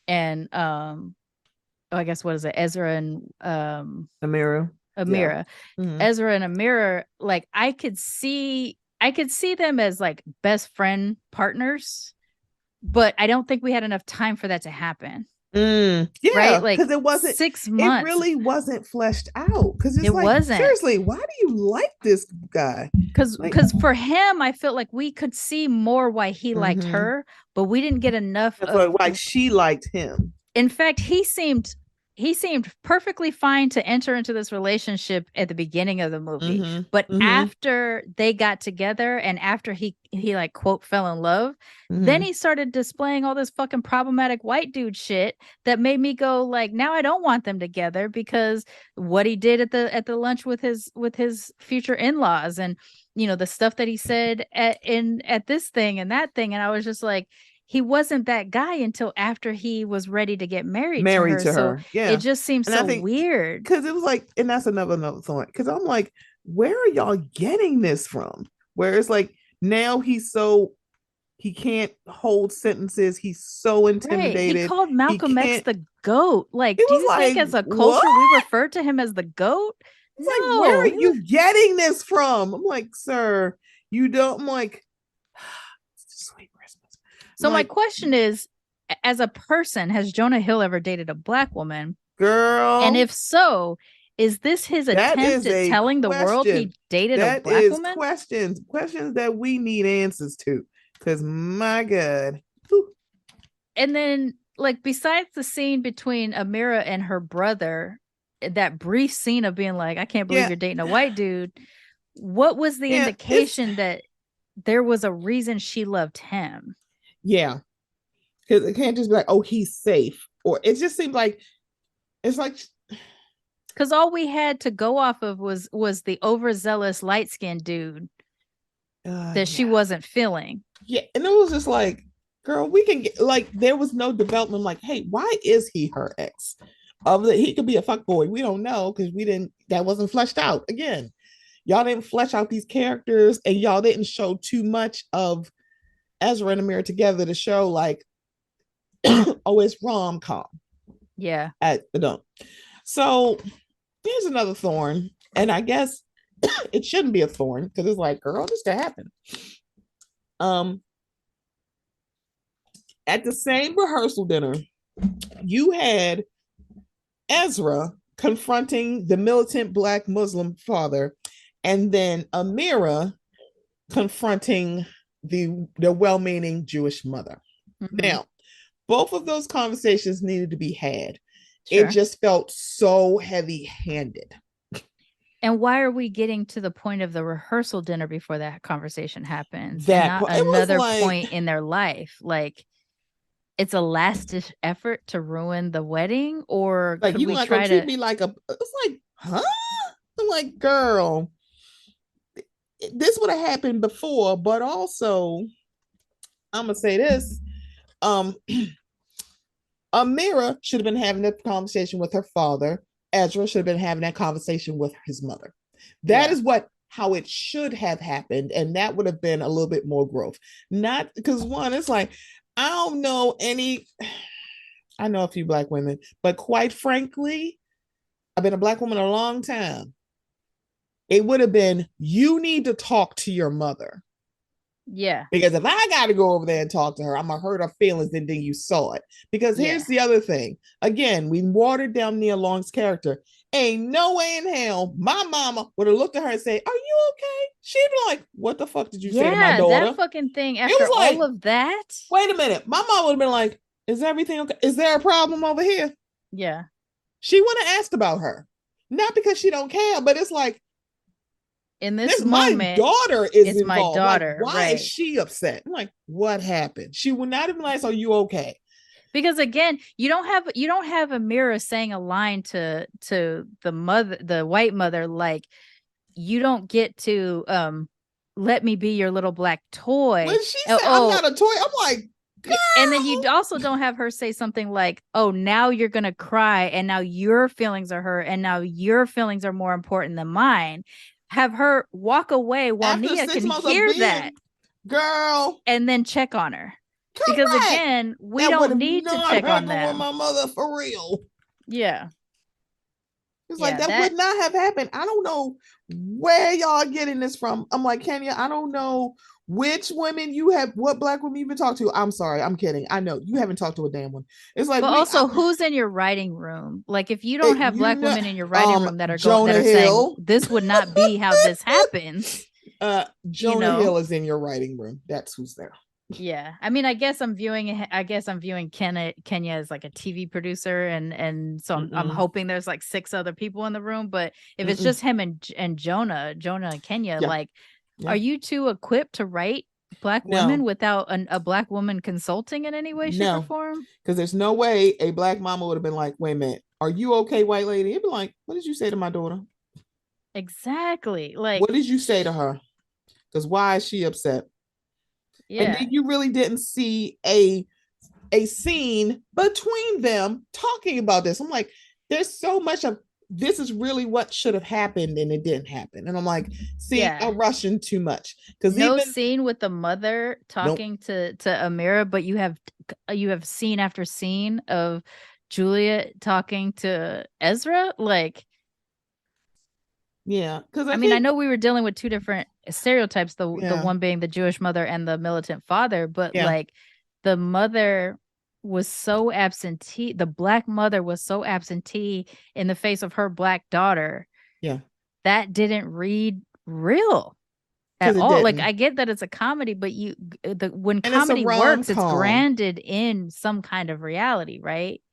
and I guess what is it, Ezra and Amira. Yeah. Ezra and Amira, like I could see them as like best friend partners, but I don't think we had enough time for that to happen. Yeah, right, like because it wasn't 6 months. It really wasn't fleshed out, because it like, wasn't. Seriously, why do you like this guy? Because for him, I felt like we could see more why he liked her, but we didn't get enough of like she liked him. In fact, he seemed perfectly fine to enter into this relationship at the beginning of the movie. But after they got together and after he like quote fell in love, then he started displaying all this fucking problematic white dude shit that made me go like, now I don't want them together, because what he did at the lunch with his future in-laws, and the stuff that he said at this thing and that thing, and I was just like, he wasn't that guy until after he was ready to get married to her. So yeah, it just seems so weird. Because it was like, and that's another thought. Because I'm like, where are y'all getting this from? Where it's like now he can't hold sentences. He's so intimidated. Right. He called Malcolm X the goat. Like, do you think as a culture we refer to him as the goat? No. Like, where are you getting this from? I'm like, sir, you don't. I'm like, sweet Christmas. So my question is, as a person, has Jonah Hill ever dated a black woman? Girl. And if so, is this his attempt at telling the world he dated a black woman? Questions that we need answers to. Because my God. Whew. And then, like, besides the scene between Amira and her brother, that brief scene of being like, I can't believe you're dating a white dude. What was the indication that there was a reason she loved him? Yeah. Because it can't just be like, oh, he's safe. Or it just seemed like, it's like, because all we had to go off of was the overzealous light-skinned dude that she wasn't feeling. Yeah, and it was just like, girl, we can get, like, there was no development. Like, hey, why is he her ex? He could be a fuckboy. We don't know, because that wasn't fleshed out. Again, y'all didn't flesh out these characters, and y'all didn't show too much of Ezra and Amir together to show like, oh, it's rom-com. Yeah. At the dump. So here's another thorn, and I guess it shouldn't be a thorn, because it's like, girl, this could happen. At the same rehearsal dinner, you had Ezra confronting the militant Black Muslim father, and then Amira confronting the well-meaning Jewish mother. Now, both of those conversations needed to be had. Sure. It just felt so heavy-handed. And why are we getting to the point of the rehearsal dinner before that conversation happens? Not another point in their life. Like, it's a last-ditch effort to ruin the wedding, or like, could we try to be like it's like, huh? I'm like, girl, this would have happened before, but also I'm gonna say this. Amira should have been having that conversation with her father. Ezra should have been having that conversation with his mother. That is how it should have happened, and that would have been a little bit more growth. Not because, one, it's like, I don't know I know a few Black women, but quite frankly, I've been a Black woman a long time. It would have been, you need to talk to your mother. Yeah. Because if I got to go over there and talk to her, I'm going to hurt her feelings, and then you saw it. Because here's the other thing. Again, we watered down Nia Long's character. Ain't no way in hell my mama would have looked at her and say, are you okay? She'd be like, what the fuck did you say to my daughter? That fucking thing after all of that. Wait a minute. My mom would have been like, Is everything okay? Is there a problem over here? Yeah. She wouldn't ask about her. Not because she don't care, but it's like, In this my moment, daughter is it's my involved. Like, daughter, why right? is she upset? I'm like, what happened? She would not even ask, are you okay? Because again, you don't have Amira saying a line to the white mother, like, you don't get to let me be your little black toy. When she said, I'm not a toy, I'm like, girl. And then you also don't have her say something like, oh, now you're gonna cry, and now your feelings are hurt, and now your feelings are more important than mine. Have her walk away while After Nia 6 can months hear of being, that, girl, and then check on her. correct. Because again, we that don't need to check on that with my mother for real. Yeah. It's like that would not have happened. I don't know where y'all getting this from. I'm like, Kenya, I don't know which women you have, what black women you've been talked to. I'm sorry, I'm kidding. I know you haven't talked to a damn one. It's like, but also, who's in your writing room? Like, if you don't have black women in your writing room that are Jonah that are Hill. saying this would not be how this happens. Jonah Hill is in your writing room. That's who's there. Yeah, I mean, I guess I'm viewing Kenya as like a TV producer, and so I'm hoping there's like 6 other people in the room. But if it's just him and Jonah and Kenya, like, are you too equipped to write black women without a black woman consulting in any way, shape, or form? Because there's no way a black mama would have been like, wait a minute, are you okay, white lady? It'd be like, what did you say to my daughter? Exactly. Like, what did you say to her? Because why is she upset? Yeah. And then you really didn't see a scene between them talking about this. I'm like, there's so much of this is really what should have happened, and it didn't happen. And I'm like, see, I'm rushing too much. Because no scene with the mother talking to Amira, but you have scene after scene of Julia talking to Ezra. Like, yeah, because I mean, I know we were dealing with 2 different stereotypes, the one being the Jewish mother and the militant father, but like, the mother was so absentee, the black mother was so absentee in the face of her black daughter. Yeah, that didn't read real at all. Like, I get that it's a comedy, but when comedy works, it's grounded in some kind of reality, right?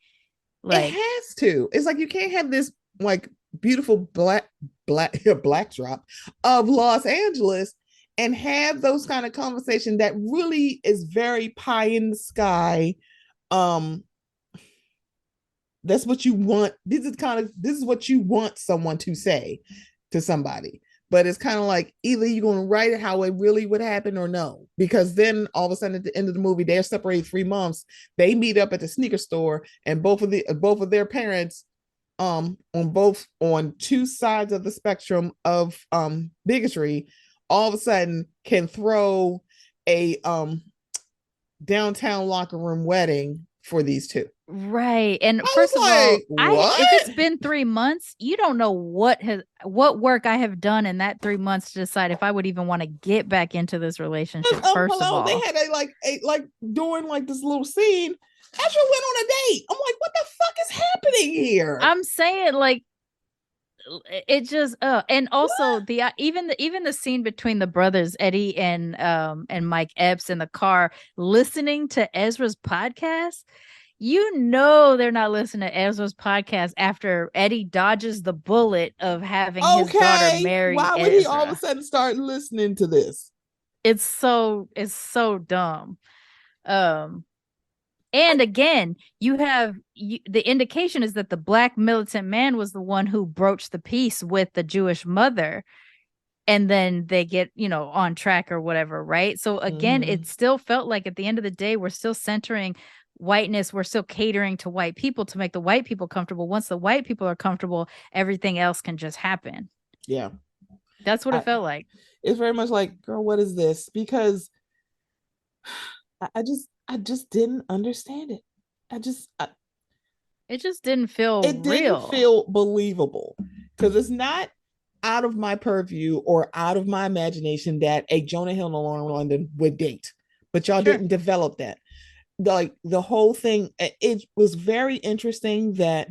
Like, it has to. It's like, you can't have this like beautiful black drop of Los Angeles and have those kind of conversation that really is very pie in the sky. That's what you want. This is what you want someone to say to somebody. But it's kind of like, either you're going to write it how it really would happen or no. Because then all of a sudden at the end of the movie, they're separated 3 months. They meet up at the sneaker store, and both of their parents, on 2 sides of the spectrum of bigotry, all of a sudden can throw a downtown locker room wedding for these 2. Right. And first of all, if it's been 3 months, you don't know what work I have done in that 3 months to decide if I would even want to get back into this relationship. First of all, they had like doing like this little scene. Ezra went on a date. I'm like, what the fuck is happening here? I'm saying, like, it just and also even the scene between the brothers Eddie and Mike Epps in the car listening to Ezra's podcast. You know they're not listening to Ezra's podcast after Eddie dodges the bullet of having his daughter marry Why would Ezra. he all of a sudden start listening to this? It's so dumb. And again, you have the indication is that the black militant man was the one who broached the peace with the Jewish mother, and then they get, on track or whatever, right? So again, it still felt like at the end of the day, we're still centering whiteness. We're still catering to white people to make the white people comfortable. Once the white people are comfortable, everything else can just happen. Yeah. That's what it felt like. It's very much like, girl, what is this? Because I just didn't understand it. It just didn't feel real. It didn't feel believable, because it's not out of my purview or out of my imagination that a Jonah Hill and Lauren London would date, but y'all didn't develop that. Like, the whole thing, it was very interesting that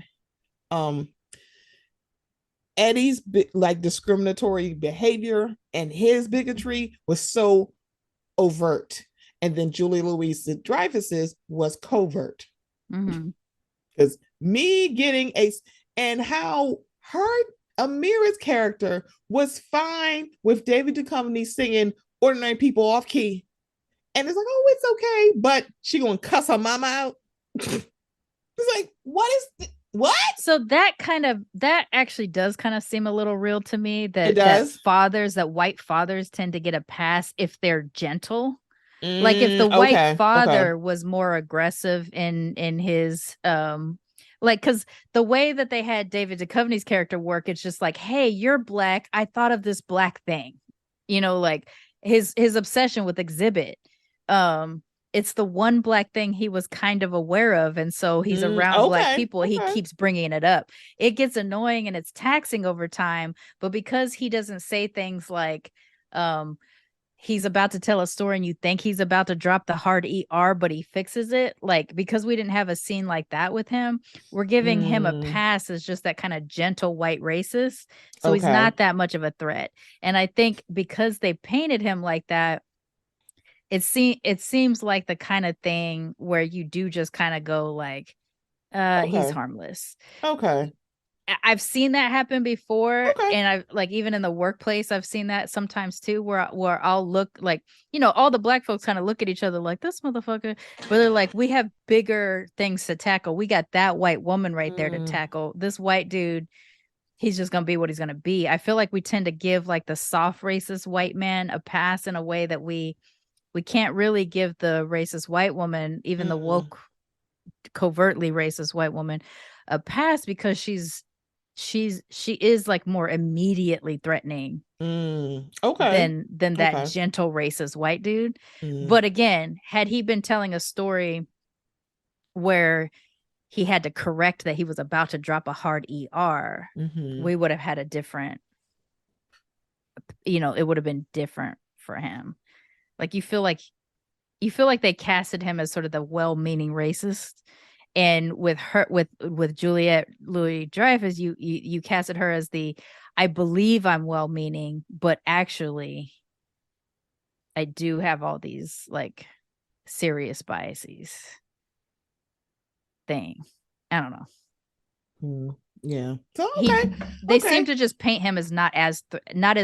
Eddie's like discriminatory behavior and his bigotry was so overt, and then Julia Louis Dreyfus's was covert. Because me getting and how Amira's character was fine with David Duchovny singing Ordinary People off key. And it's like, oh, it's okay. But she gonna cuss her mama out. It's like, what? So that actually does kind of seem a little real to me, that white fathers tend to get a pass if they're gentle. Like if the white father was more aggressive in his like, because the way that they had David Duchovny's character work, it's just like, hey, you're black, I thought of this black thing, like his obsession with Exhibit. It's the one black thing he was kind of aware of, and so he's around black people, he keeps bringing it up. It gets annoying and it's taxing over time, but because he doesn't say things like he's about to tell a story and you think he's about to drop the hard ER, but he fixes it, like, because we didn't have a scene like that with him, we're giving him a pass as just that kind of gentle white racist, so he's not that much of a threat. And I think because they painted him like that, it seems like the kind of thing where you do just kind of go like, he's harmless. I've seen that happen before, and I've, like, even in the workplace, I've seen that sometimes too, where I'll look like, all the black folks kind of look at each other like, this motherfucker, but they're like, we have bigger things to tackle. We got that white woman right there to tackle. This white dude, he's just gonna be what he's gonna be. I feel like we tend to give like the soft racist white man a pass in a way that we can't really give the racist white woman, even the woke, covertly racist white woman, a pass, because she is like more immediately threatening than that gentle racist white dude. But again, had he been telling a story where he had to correct that he was about to drop a hard ER, we would have had a different, it would have been different for him. Like, you feel like they casted him as sort of the well-meaning racist, and with Juliette Louis-Dreyfus, you casted her as the, I believe I'm well-meaning, but actually I do have all these like serious biases thing. I don't know. Yeah. So they seem to just paint him as not as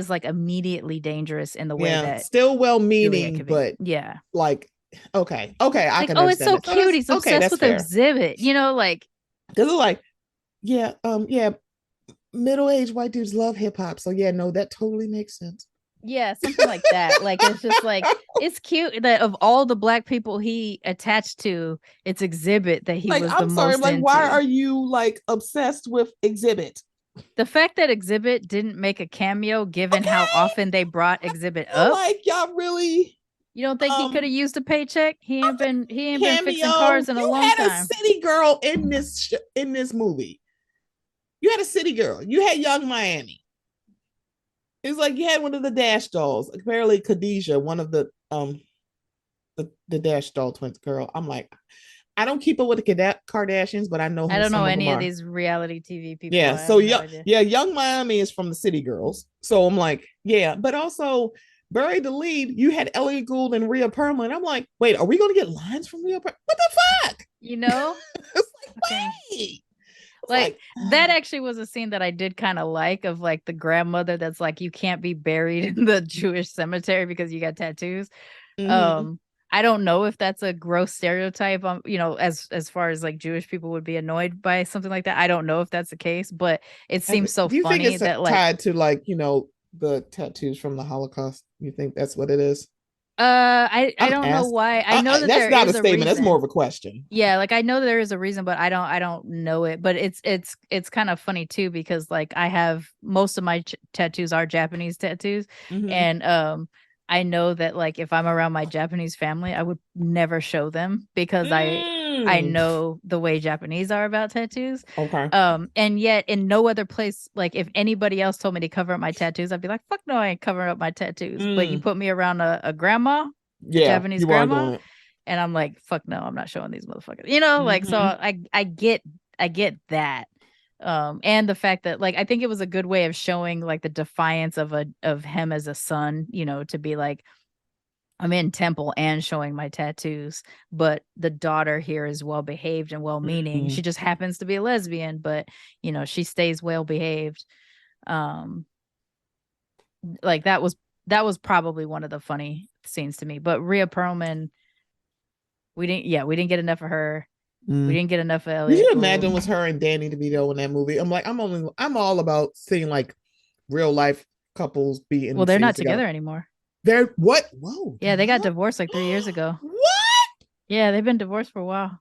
like immediately dangerous in the way that still well-meaning, but like I like, can oh, it's so cute. He's obsessed with Exhibit, like, because it's like, middle-aged white dudes love hip-hop, so no, that totally makes sense. Yeah, something like that. Like, it's just like, it's cute that of all the black people he attached to, it's Exhibit that he was the most into. Why are you like obsessed with Exhibit? The fact that Exhibit didn't make a cameo, given how often they brought Exhibit up, like, y'all really, you don't think he could have used a paycheck? He ain't been fixing cars in a long time. You had a city girl in this movie. You had a city girl. You had Young Miami. It's like you had one of the Dash dolls. Apparently, Khadijah, one of the Dash doll twins girl. I'm like, I don't keep up with the Kardashians, but I know. I don't know any of these reality TV people. Yeah, so Young Miami is from the City Girls. So I'm like, but also Bury the Lead. You had Elliot Gould and Rhea Perlman. I'm like, wait, are we gonna get lines from Rhea Perlman? What the fuck? It's like, wait. Like, that actually was a scene that I did kind of like, of like the grandmother that's like, you can't be buried in the Jewish cemetery because you got tattoos. I don't know if that's a gross stereotype, as far as like Jewish people would be annoyed by something like that. I don't know if that's the case, but it seems so funny. Do you think it's that, like, tied to like, the tattoos from the Holocaust? You think that's what it is? I don't know why. I know that that's not a statement. That's more of a question. Yeah, like, I know there is a reason, but I don't know it. But it's kind of funny too, because like, I have most of my tattoos are Japanese tattoos, and I know that like, if I'm around my Japanese family, I would never show them, because I know the way Japanese are about tattoos. And yet in no other place, like, if anybody else told me to cover up my tattoos, I'd be like, fuck no, I ain't covering up my tattoos. But you put me around a grandma, Japanese grandma, and I'm like, fuck no, I'm not showing these motherfuckers. Like, so I get that. And the fact that, like, I think it was a good way of showing like the defiance of him as a son, to be like, I'm in temple and showing my tattoos, but the daughter here is well behaved and well meaning. She just happens to be a lesbian, but you know, she stays well behaved. Like that was probably one of the funny scenes to me. But Rhea Perlman, we didn't get enough of her. We didn't get enough of Elliot. Did you imagine was her and Danny DeVito in that movie? I'm all about seeing like real life couples be in. Well, they're not together anymore. They're what? Whoa. Yeah, they got divorced like 3 years ago. What? Yeah, they've been divorced for a while.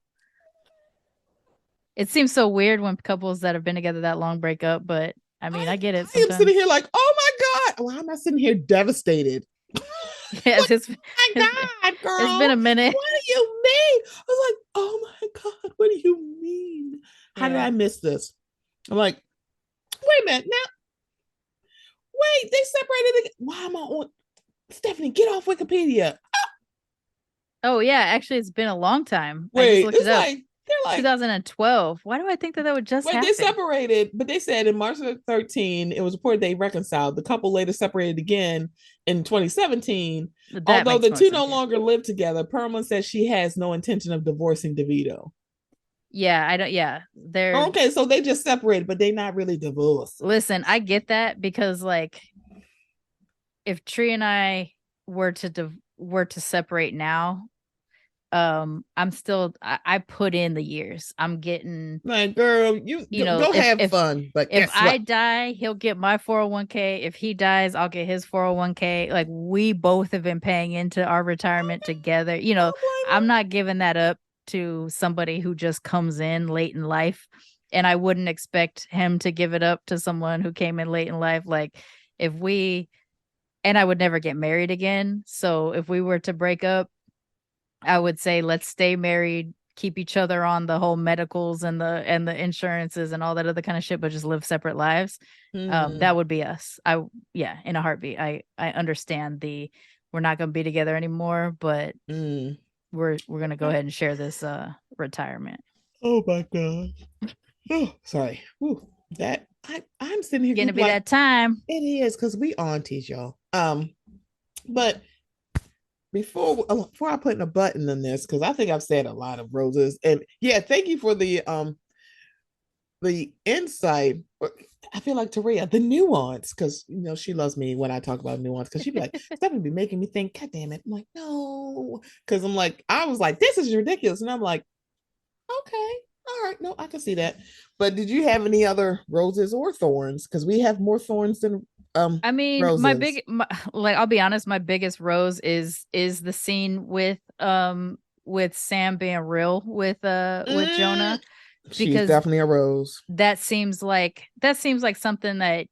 It seems so weird when couples that have been together that long break up, but I mean, I get it. I am sitting here like, oh my God. Well, I'm not sitting here devastated. Yes, my God, girl. It's been a minute. What do you mean? I was like, oh my God, what do you mean? How did I miss this? I'm like, wait a minute. Now, wait, they separated again. Why am I on? Stephanie, get off Wikipedia. Oh, yeah. Actually, it's been a long time. Wait, I just looked it's it up. like, they're like 2012. Why do I think that would just happen? They separated, but they said in March of 13, it was reported they reconciled. The couple later separated again in 2017. Although the two no longer live together, Perlman says she has no intention of divorcing DeVito. Yeah, I don't. Yeah, they're okay. So they just separated, but they're not really divorced. Listen, I get that because, like, if Tree and I were to separate now, I'm still I put in the years. I'm getting like, girl, you know, go have fun. But if I die, he'll get my 401k. If he dies, I'll get his 401k. Like, we both have been paying into our retirement together. You know, I'm not giving that up to somebody who just comes in late in life, and I wouldn't expect him to give it up to someone who came in late in life. Like, and I would never get married again. So if we were to break up, I would say let's stay married, keep each other on the whole medicals and the insurances and all that other kind of shit, but just live separate lives. That would be us. In a heartbeat. I understand we're not going to be together anymore, but we're going to go ahead and share this retirement. Oh my God. Oh, sorry. Ooh, that I'm sitting here gonna be like, that time. It is, because we aunties, y'all. But before I put in a button on this, because I think I've said a lot of roses, and yeah, thank you for the insight. I feel like Taria, the nuance, because you know she loves me when I talk about nuance, because she'd be like, "That would be making me think." God damn it! I'm like, no, because I was like, this is ridiculous, and I'm like, okay, all right, no, I can see that. But did you have any other roses or thorns? Because we have more thorns than I mean, roses. I'll be honest, my biggest rose is the scene with Sam being real with Jonah. She's definitely a rose. That seems like something that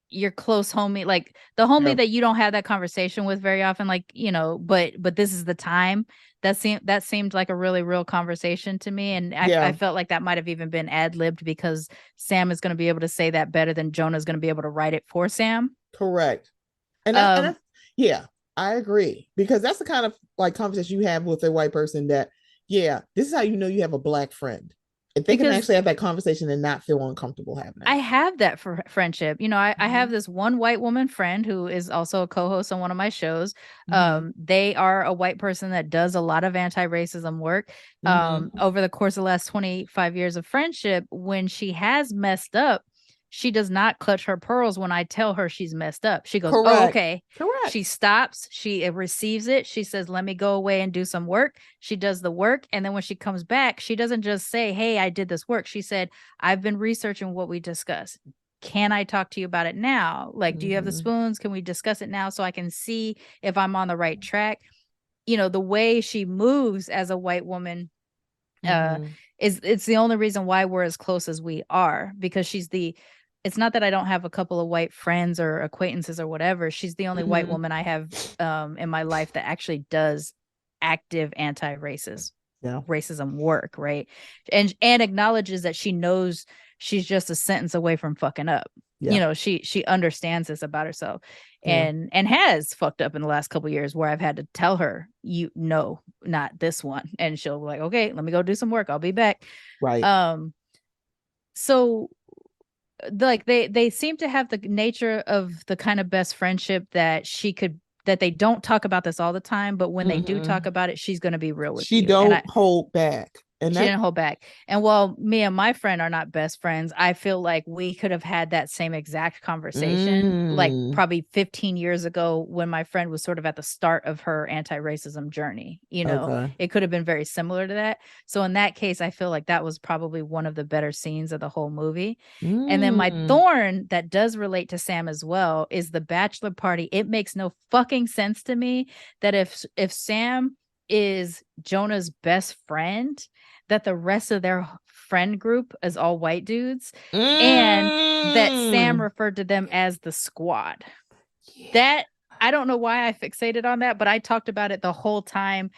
your close homie, like the homie that you don't have that conversation with very often, like, you know, but this is the time. That seemed like a really real conversation to me, and I felt like that might have even been ad-libbed because Sam is going to be able to say that better than Jonah's going to be able to write it for Sam. Correct. And I agree, because that's the kind of like conversation you have with a white person that, this is how you know you have a black friend. If they can actually have that conversation and not feel uncomfortable having it. I have that for friendship. You know, I have this one white woman friend who is also a co-host on one of my shows. They are a white person that does a lot of anti-racism work. Over the course of the last 25 years of friendship, when she has messed up, she does not clutch her pearls when I tell her she's messed up. She goes, "Oh, okay." Correct. She stops. She receives it. She says, "Let me go away and do some work." She does the work. And then when she comes back, she doesn't just say, "Hey, I did this work." She said, "I've been researching what we discussed. Can I talk to you about it now? Like, do you have the spoons? Can we discuss it now so I can see if I'm on the right track?" You know, the way she moves as a white woman it's the only reason why we're as close as we are, because it's not that I don't have a couple of white friends or acquaintances or whatever. She's the only white woman I have in my life that actually does active racism work, right? And acknowledges that she knows she's just a sentence away from fucking up. You know, she understands this about herself, and has fucked up in the last couple of years where I've had to tell her, you know, not this one, and she'll be like, "Okay, let me go do some work. I'll be back." Right. So like they seem to have the nature of the kind of best friendship that she could that they don't talk about this all the time, but when they do talk about it, she's going to be real with you. She don't hold back. And she didn't hold back. And while me and my friend are not best friends, I feel like we could have had that same exact conversation like probably 15 years ago when my friend was sort of at the start of her anti-racism journey. You know, it could have been very similar to that. So in that case, I feel like that was probably one of the better scenes of the whole movie. And then my thorn that does relate to Sam as well is the bachelor party. It makes no fucking sense to me that if Sam is Jonah's best friend, that the rest of their friend group is all white dudes, and that Sam referred to them as the squad. That I don't know why I fixated on that, but I talked about it the whole time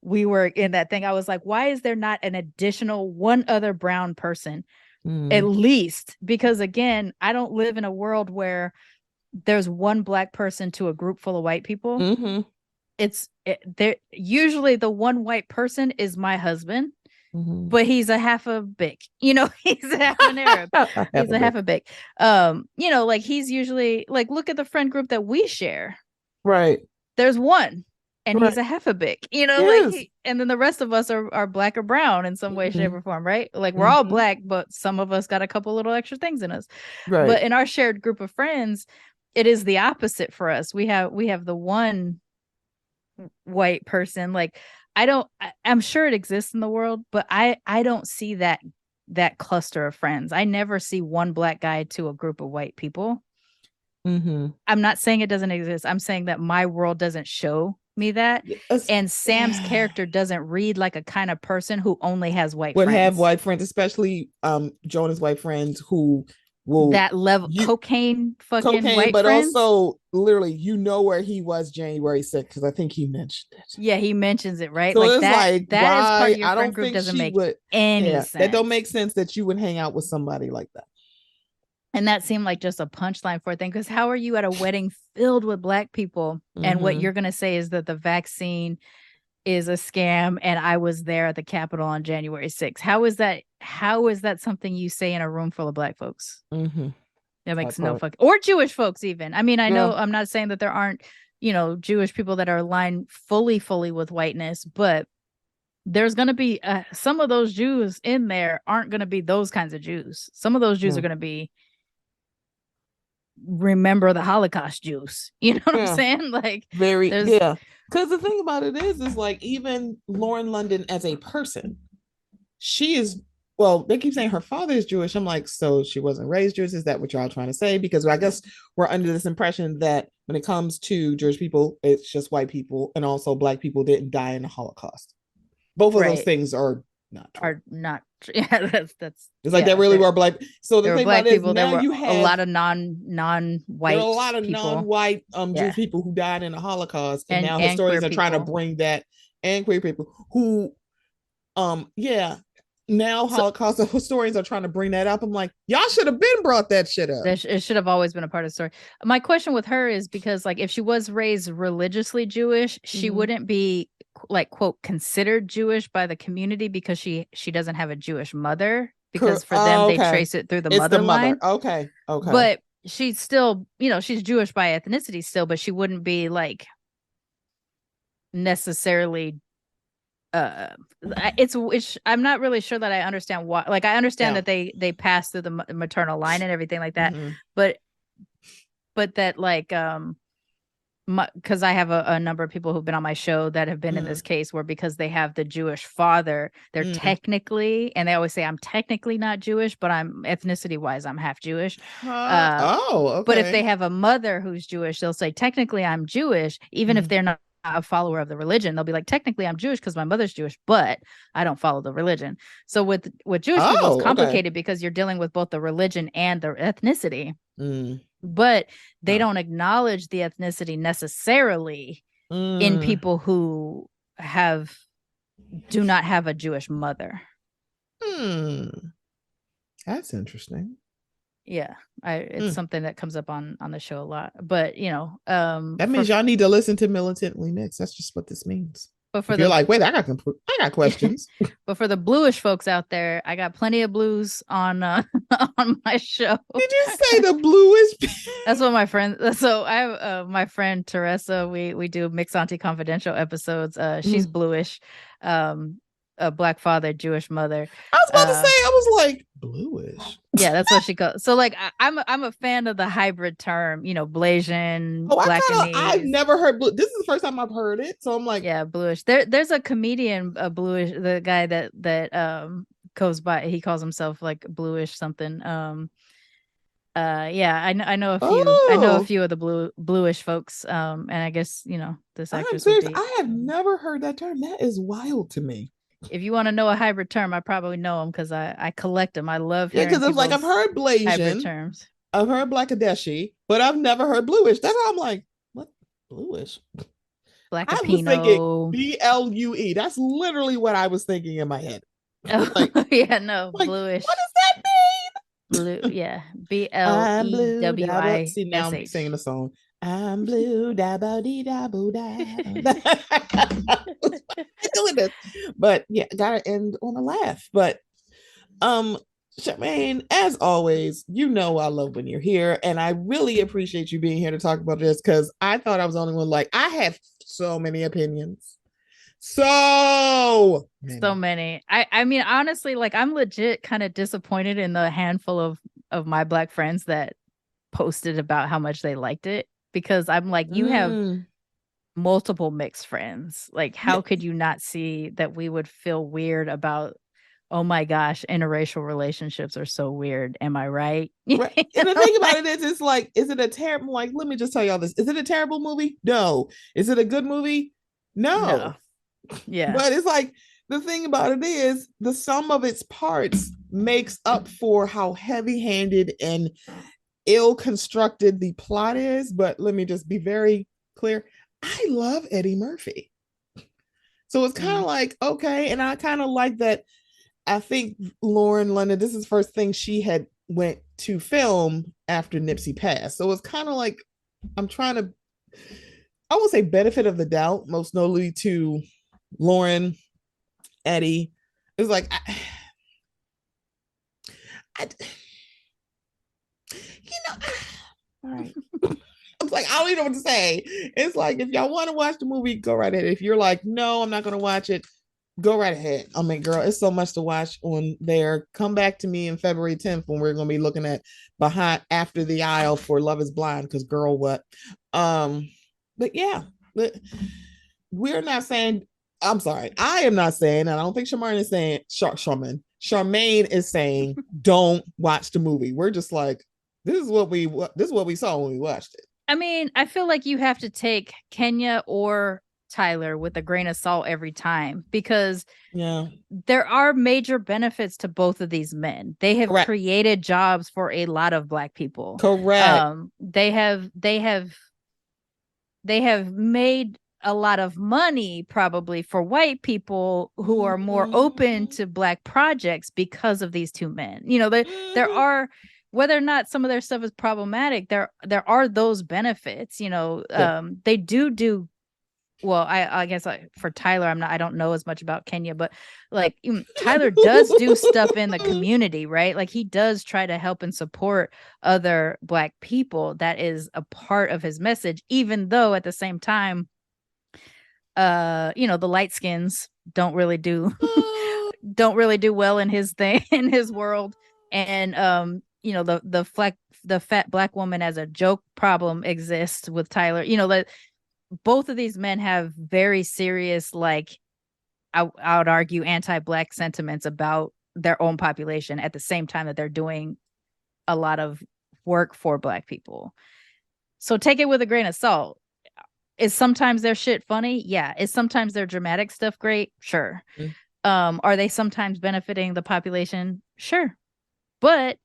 we were in that thing. I was like, why is there not an additional one other brown person at least? Because again, I don't live in a world where there's one black person to a group full of white people. Usually the one white person is my husband. But he's a half a Bic, you know, he's a half an Arab. He's a half a Bic. You know, like he's usually like, look at the friend group that we share. Right. There's one and he's a half a Bic, you know, like and then the rest of us are black or brown in some way, shape, or form, right? Like we're all black, but some of us got a couple little extra things in us. Right. But in our shared group of friends, it is the opposite for us. We have the one white person. Like I'm sure it exists in the world, but I don't see that cluster of friends. I never see one black guy to a group of white people. I'm not saying it doesn't exist. I'm saying that my world doesn't show me that. And Sam's character doesn't read like a kind of person who only has white friends. Would have white friends, especially Jonah's white friends who will that level cocaine white but friends. Also literally you know where he was January 6th because I think he mentioned it. Yeah, he mentions it, right? So like that is part of your friend group doesn't make any sense. That don't make sense that you would hang out with somebody like that. And that seemed like just a punchline for a thing, because how are you at a wedding filled with black people and what you're going to say is that the vaccine is a scam and I was there at the Capitol on January 6th. How is that something you say in a room full of black folks? That makes no fucking, or Jewish folks even. I mean, I know I'm not saying that there aren't, you know, Jewish people that are aligned fully with whiteness, but there's going to be some of those Jews in there aren't going to be those kinds of Jews. Some of those Jews are going to be remember the Holocaust Jews. You know what I'm saying? Like because the thing about it is like even Lauren London as a person, she is, well, they keep saying her father is Jewish. I'm like, so she wasn't raised Jewish? Is that what y'all trying to say? Because I guess we're under this impression that when it comes to Jewish people, it's just white people, and also black people didn't die in the Holocaust. Both of those things are not true. Yeah, that's it's like they really were black. So the thing about it is now you have a lot of non-white, a lot of people. non-white Jewish people who died in the Holocaust, and now historians are trying to bring that, and queer people who now Holocaust historians are trying to bring that up. I'm like, y'all should have been brought that shit up. It should have always been a part of the story. My question with her is because, like, if she was raised religiously Jewish, she wouldn't be, like, quote, considered Jewish by the community because she doesn't have a Jewish mother, because for them they trace it through the mother line. Okay. But she's still, you know, she's Jewish by ethnicity still, but she wouldn't be like necessarily it's I'm not really sure that I understand why. Like, I understand that they pass through the maternal line and everything like that, but that, like, because I have a number of people who've been on my show that have been in this case where, because they have the Jewish father, they're technically, and they always say I'm technically not Jewish, but I'm ethnicity wise I'm half Jewish. Okay. But if they have a mother who's Jewish, they'll say technically I'm Jewish, even if they're not a follower of the religion. They'll be like, technically I'm Jewish because my mother's Jewish, but I don't follow the religion. So with Jewish people, it's complicated because you're dealing with both the religion and the ethnicity. But they don't acknowledge the ethnicity necessarily in people who do not have a Jewish mother. That's interesting. Yeah, it's something that comes up on the show a lot. But, you know, that means y'all need to listen to Militantly Mixed. That's just what this means. But for you're like, wait, I got questions. But for the bluish folks out there, I got plenty of blues on on my show. Did you say the bluish? That's what my friend. So I have my friend Teresa. We do Mixed Auntie Confidential episodes. She's bluish, a black father, Jewish mother. I was about to say, I was like bluish. Yeah, that's what she calls. So like I'm a fan of the hybrid term, Blasian, Blackanese. I've never heard blue. This is the first time I've heard it. So I'm like, yeah, bluish. There's a comedian, a bluish, the guy that goes by, he calls himself like bluish something. Yeah, I know a few. I know a few of the bluish folks. And I guess this actress would be. I have never heard that term. That is wild to me. If you want to know a hybrid term, I probably know them because I collect them. I love hearing because it's like I've heard Blasian hybrid terms. I've heard Blackadeshi, but I've never heard bluish. That's how I'm like, what bluish? Black I was thinking BLUE. That's literally what I was thinking in my head. Like, yeah, no, like, bluish. What does that mean? Blue, yeah, BLEWI. See, now I'm singing the song. I'm blue, da ba dee da boo da. Doing this, but yeah, gotta end on a laugh. But Sharmane, as always, I love when you're here, and I really appreciate you being here to talk about this because I thought I was the only one. Like, I have so many opinions. So many. I mean, honestly, like, I'm legit kind of disappointed in the handful of my black friends that posted about how much they liked it, because I'm like, you have multiple mixed friends. Like, how could you not see that we would feel weird about, oh my gosh, interracial relationships are so weird. Am I right? Right. And the thing about it is, it's like, is it a terrible, like, let me just tell y'all this. Is it a terrible movie? No. Is it a good movie? No. Yeah. But it's like, the thing about it is, the sum of its parts makes up for how heavy-handed and ill-constructed the plot is. But let me just be very clear. I love Eddie Murphy. So it's kind of like, okay. And I kind of like that. I think Lauren London, this is the first thing she had went to film after Nipsey passed. So it's kind of like, I'm trying to, I won't say benefit of the doubt, most notably to Lauren, Eddie. It's like, all right. I was like, I don't even know what to say. It's like, if y'all want to watch the movie, go right ahead. If you're like, no, I'm not going to watch it, go right ahead. I mean, girl, it's so much to watch on there. Come back to me in February 10th when we're going to be looking at Behind After the Aisle for Love is Blind, because girl, what? But yeah, we're not saying, I'm sorry, I am not saying, and I don't think Sharmane is saying, Sharmane is saying, don't watch the movie. We're just like, this is what we saw when we watched it. I mean, I feel like you have to take Kenya or Tyler with a grain of salt every time, because there are major benefits to both of these men. They have created jobs for a lot of black people. Correct. They have made a lot of money probably for white people who are more open to black projects because of these two men. There are, whether or not some of their stuff is problematic, there are those benefits. They do well. I guess for Tyler, I don't know as much about Kenya, but like Tyler does do stuff in the community, right? Like, he does try to help and support other black people. That is a part of his message, even though at the same time, the light skins don't really do well in his thing, in his world. And the fat black woman as a joke problem exists with Tyler. Both of these men have very serious, like, I would argue, anti-black sentiments about their own population at the same time that they're doing a lot of work for black people. So take it with a grain of salt. Is sometimes their shit funny? Yeah. Is sometimes their dramatic stuff great? Sure. Are they sometimes benefiting the population? Sure. But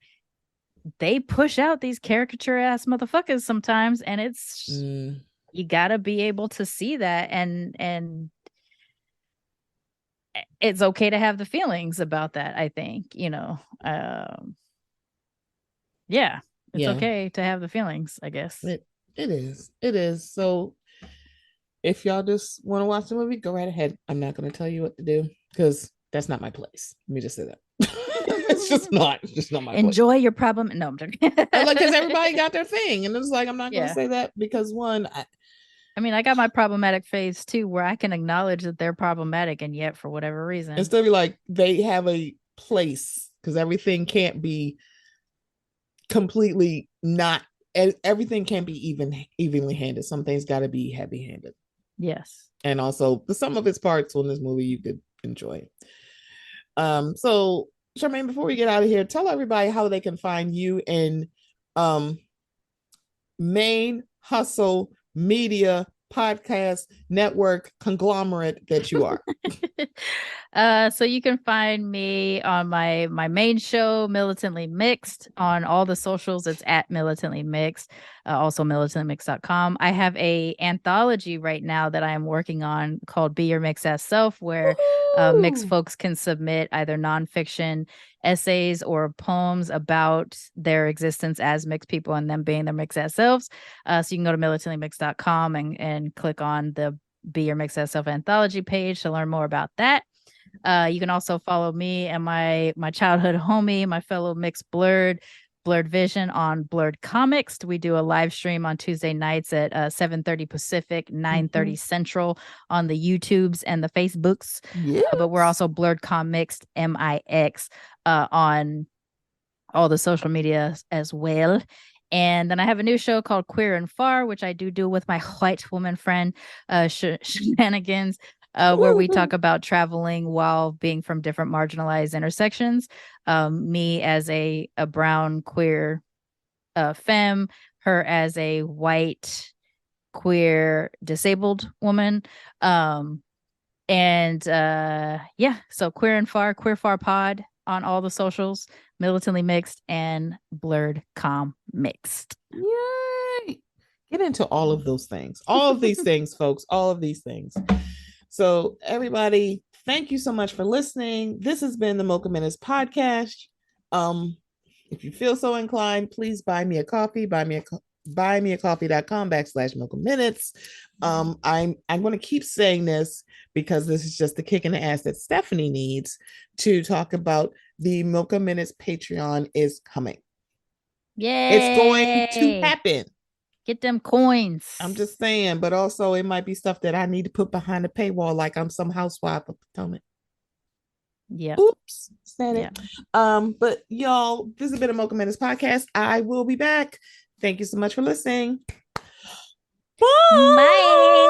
they push out these caricature ass motherfuckers sometimes, and it's you gotta be able to see that, and it's okay to have the feelings about that. I think it's okay to have the feelings, I guess. It is. So if y'all just want to watch the movie, go right ahead. I'm not going to tell you what to do, because that's not my place. Let me just say that. It's just not my Enjoy your problem. No, I'm joking. like, because everybody got their thing, and it's like I'm not going to say that because one. I mean, I got my problematic phase too, where I can acknowledge that they're problematic, and yet for whatever reason, instead of like they have a place because everything can't be completely not. Everything can't be evenly handed. Some things got to be heavy handed. Yes, and also the sum of its parts on this movie you could enjoy. So Sharmane, before we get out of here, tell everybody how they can find you in main hustle media podcast network conglomerate that you are. So you can find me on my main show, Militantly Mixed, on all the socials. It's at Militantly Mixed, also militantlymixed.com. I have a anthology right now that I am working on called Be Your Mixed Ass Self, where mixed folks can submit either nonfiction essays or poems about their existence as mixed people and them being their mixed ass selves. So you can go to militantlymixed.com and click on the Be Your Mixed Ass Self anthology page to learn more about that. You can also follow me and my childhood homie, my fellow mixed Blerd Vision on Blerdcomixed. We do a live stream on Tuesday nights at 7:30 Pacific, 9:30 Central on the YouTubes and the Facebooks. Yes. But we're also Blerdcomixed, MIX, on all the social media as well. And then I have a new show called Queer and Far, which I do with my white woman friend, Shenanigans, where we talk about traveling while being from different marginalized intersections. Me as a brown queer femme, her as a white queer disabled woman. So Queer and Far, Queer Far Pod on all the socials, Militantly Mixed and Blerdcomixed. Yay! Get into all of those things. All of these things, folks. All of these things. So, everybody, thank you so much for listening. This has been the Mocha Minutes podcast. If you feel so inclined, please buy me a coffee. buymeacoffee.com/Mocha Minutes. I'm going to keep saying this because this is just the kick in the ass that Stephanie needs to talk about. The Mocha Minutes Patreon is coming. Yay! It's going to happen. Get them coins. I'm just saying, but also it might be stuff that I need to put behind the paywall, like I'm some housewife of Potomac. Yeah. Oops, said it. But y'all, this has been a Mocha Minutes podcast. I will be back. Thank you so much for listening. Bye. Bye.